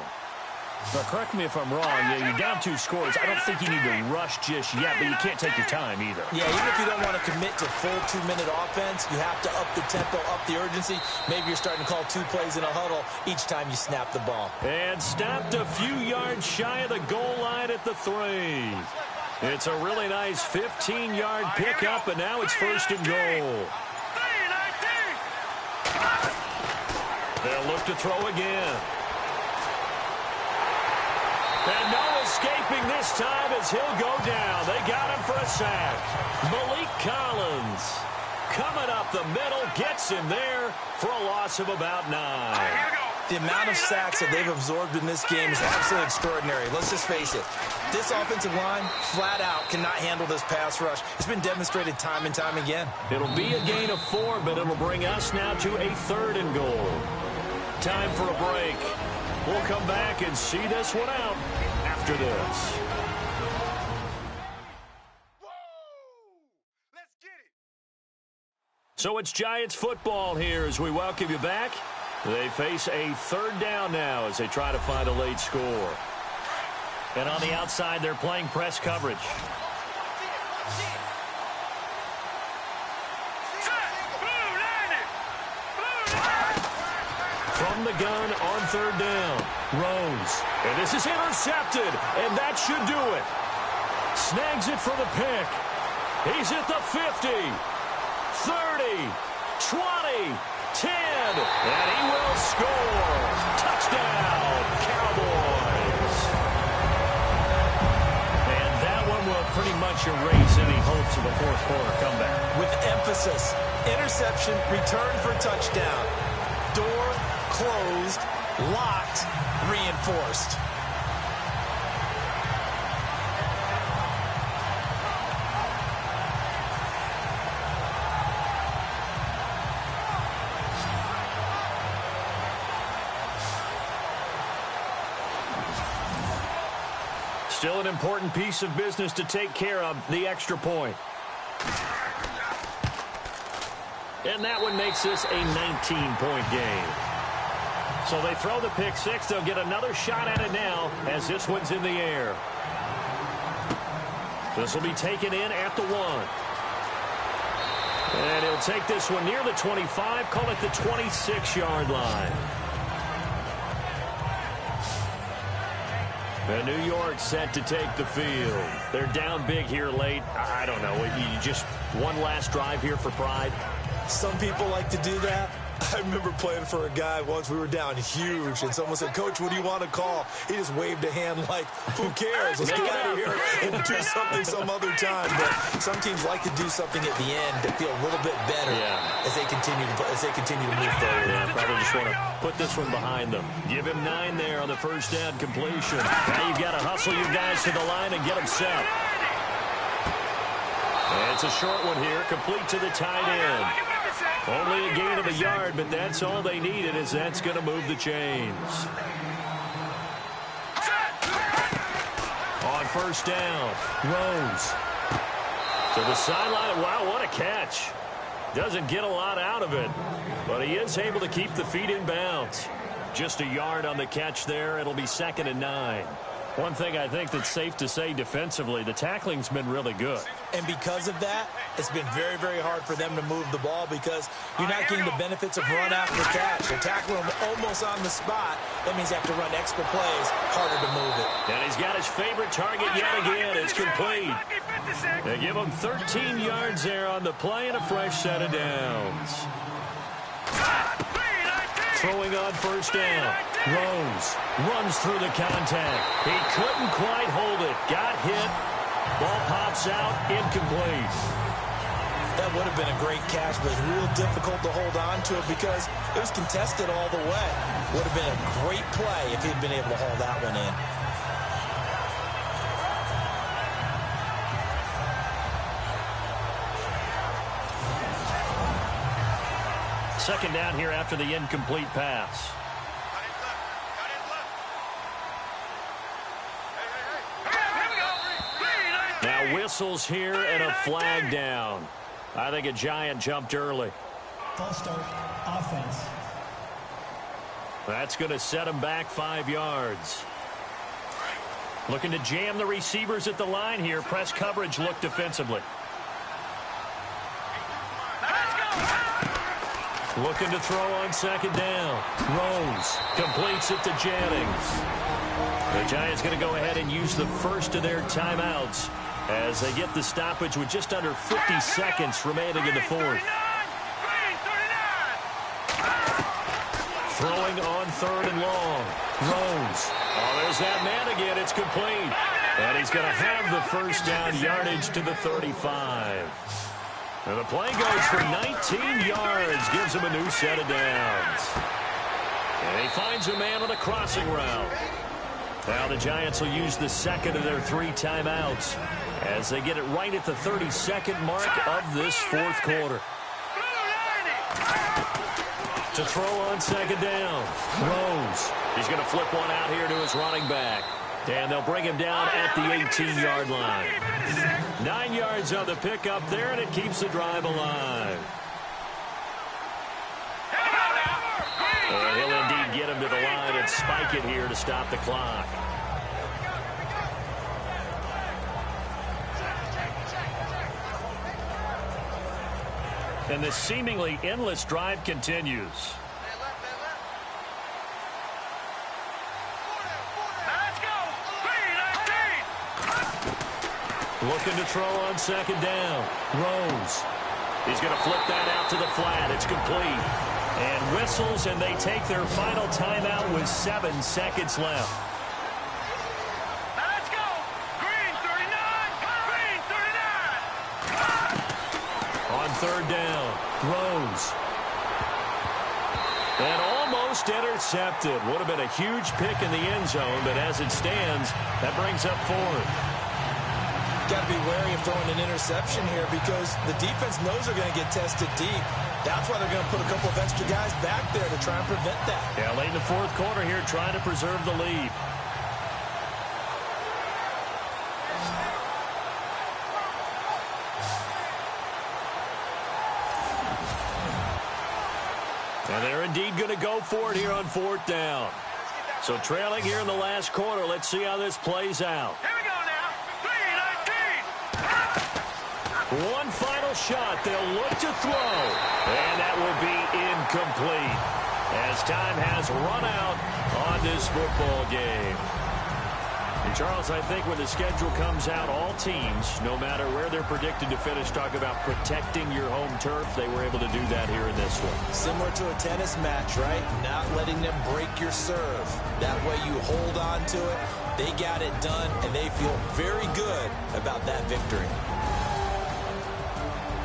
Now, correct me if I'm wrong. Yeah, you're down 2 scores. I don't think you need to rush just yet, but you can't take your time either. Yeah, even if you don't want to commit to full 2-minute offense, you have to up the tempo, up the urgency. Maybe you're starting to call 2 plays in a huddle each time you snap the ball. And stopped a few yards shy of the goal line at the 3. It's a really nice 15-yard pickup, and now it's 1st and goal. They'll look to throw again. And no escaping this time as he'll go down. They got him for a sack. Malik Collins coming up the middle, gets him there for a loss of about 9. The amount of sacks that they've absorbed in this game is absolutely extraordinary. Let's just face it. This offensive line, flat out, cannot handle this pass rush. It's been demonstrated time and time again. It'll be a gain of 4, but it'll bring us now to a 3rd and goal. Time for a break. We'll come back and see this one out after this. Let's get it. So it's Giants football here as we welcome you back. They face a 3rd down now as they try to find a late score. And on the outside, they're playing press coverage. From the gun on 3rd down, Rose. And this is intercepted, and that should do it. Snags it for the pick. He's at the 50, 30, 20, 10, and he will score. Touchdown, Cowboys. And that one will pretty much erase any hopes of a 4th quarter comeback. With emphasis, interception, return for touchdown. Door closed, locked, reinforced. Still an important piece of business to take care of, the extra point. And that one makes this a 19-point game. So they throw the pick 6. They'll get another shot at it now as this one's in the air. This will be taken in at the 1. And he'll take this one near the 25, call it the 26-yard line. And New York set to take the field. They're down big here late. I don't know. You just one last drive here for pride. Some people like to do that. I remember playing for a guy once. We were down huge, and someone said, "Coach, what do you want to call?" He just waved a hand like, "Who cares? Let's get out of here and do something some other time." But some teams like to do something at the end to feel a little bit better as they continue to move forward. Yeah, probably just want to put this one behind them. Give him 9 there on the 1st down completion. Now you've got to hustle your guys to the line and get them set. And it's a short one here, complete to the tight end. Only a gain of a yard, but that's all they needed, as that's going to move the chains. On 1st down, Rose. To the sideline. Wow, what a catch. Doesn't get a lot out of it, but he is able to keep the feet in bounds. Just a yard on the catch there. It'll be 2nd and 9. One thing I think that's safe to say defensively, the tackling's been really good. And because of that, it's been very, very hard for them to move the ball because you're not getting the benefits of run after catch. They're tackling them almost on the spot. That means you have to run extra plays, harder to move it. And he's got his favorite target yet again. It's complete. They give him 13 yards there on the play and a fresh set of downs. Throwing on 1st down. Rose runs through the contact. He couldn't quite hold it. Got hit. Ball pops out. Incomplete. That would have been a great catch, but it's real difficult to hold on to it because it was contested all the way. Would have been a great play if he'd been able to hold that one in. Second down here after the incomplete pass. Now whistles here and a flag down. I think a Giant jumped early. False start, offense. That's going to set him back 5 yards. Looking to jam the receivers at the line here. Press coverage look defensively. Looking to throw on second down. Rose completes it to Jennings. The Giants going to go ahead and use the first of their timeouts as they get the stoppage with just under 50 seconds remaining in the fourth. Throwing on third and long. Rose. Oh, there's that man again. It's complete. And he's going to have the first down yardage to the 35. And the play goes for 19 yards. Gives him a new set of downs. And he finds a man on a crossing route. Now the Giants will use the second of their 3 timeouts as they get it right at the 32nd mark of this fourth quarter. To throw on second down. Rose. He's going to flip one out here to his running back. And they'll bring him down at the 18-yard line. 9 yards on the pickup there, and it keeps the drive alive. And he'll indeed get him to the line and spike it here to stop the clock. And the seemingly endless drive continues. Looking to throw on second down. Rose. He's going to flip that out to the flat. It's complete. And whistles, and they take their final timeout with 7 seconds left. Let's go. Green 39. Green 39. On third down. Rose. And almost intercepted. Would have been a huge pick in the end zone, but as it stands, that brings up fourth. Got to be wary of throwing an interception here because the defense knows they're going to get tested deep. That's why they're going to put a couple of extra guys back there to try and prevent that. Yeah, late in the fourth quarter here, trying to preserve the lead. And they're indeed going to go for it here on fourth down. So trailing here in the last quarter, let's see how this plays out. Here we go now. 3-19. One final shot. They'll look to throw. And that will be incomplete as time has run out on this football game. And Charles, I think when the schedule comes out, all teams, no matter where they're predicted to finish, talk about protecting your home turf. They were able to do that here in this one. Similar to a tennis match, right? Not letting them break your serve. That way you hold on to it. They got it done, and they feel very good about that victory.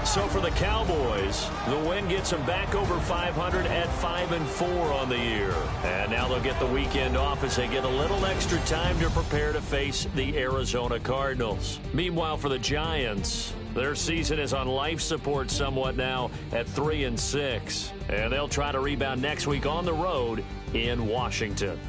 So for the Cowboys, the win gets them back over 500 at 5-4 on the year. And now they'll get the weekend off as they get a little extra time to prepare to face the Arizona Cardinals. Meanwhile, for the Giants, their season is on life support somewhat now at 3-6. And they'll try to rebound next week on the road in Washington.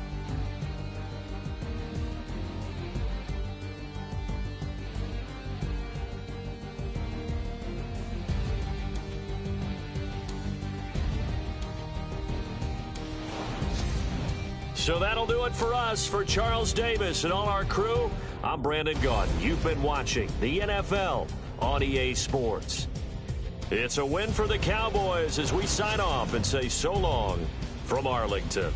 So that'll do it for us. For Charles Davis and all our crew, I'm Brandon Gaudin. You've been watching the NFL on EA Sports. It's a win for the Cowboys as we sign off and say so long from Arlington.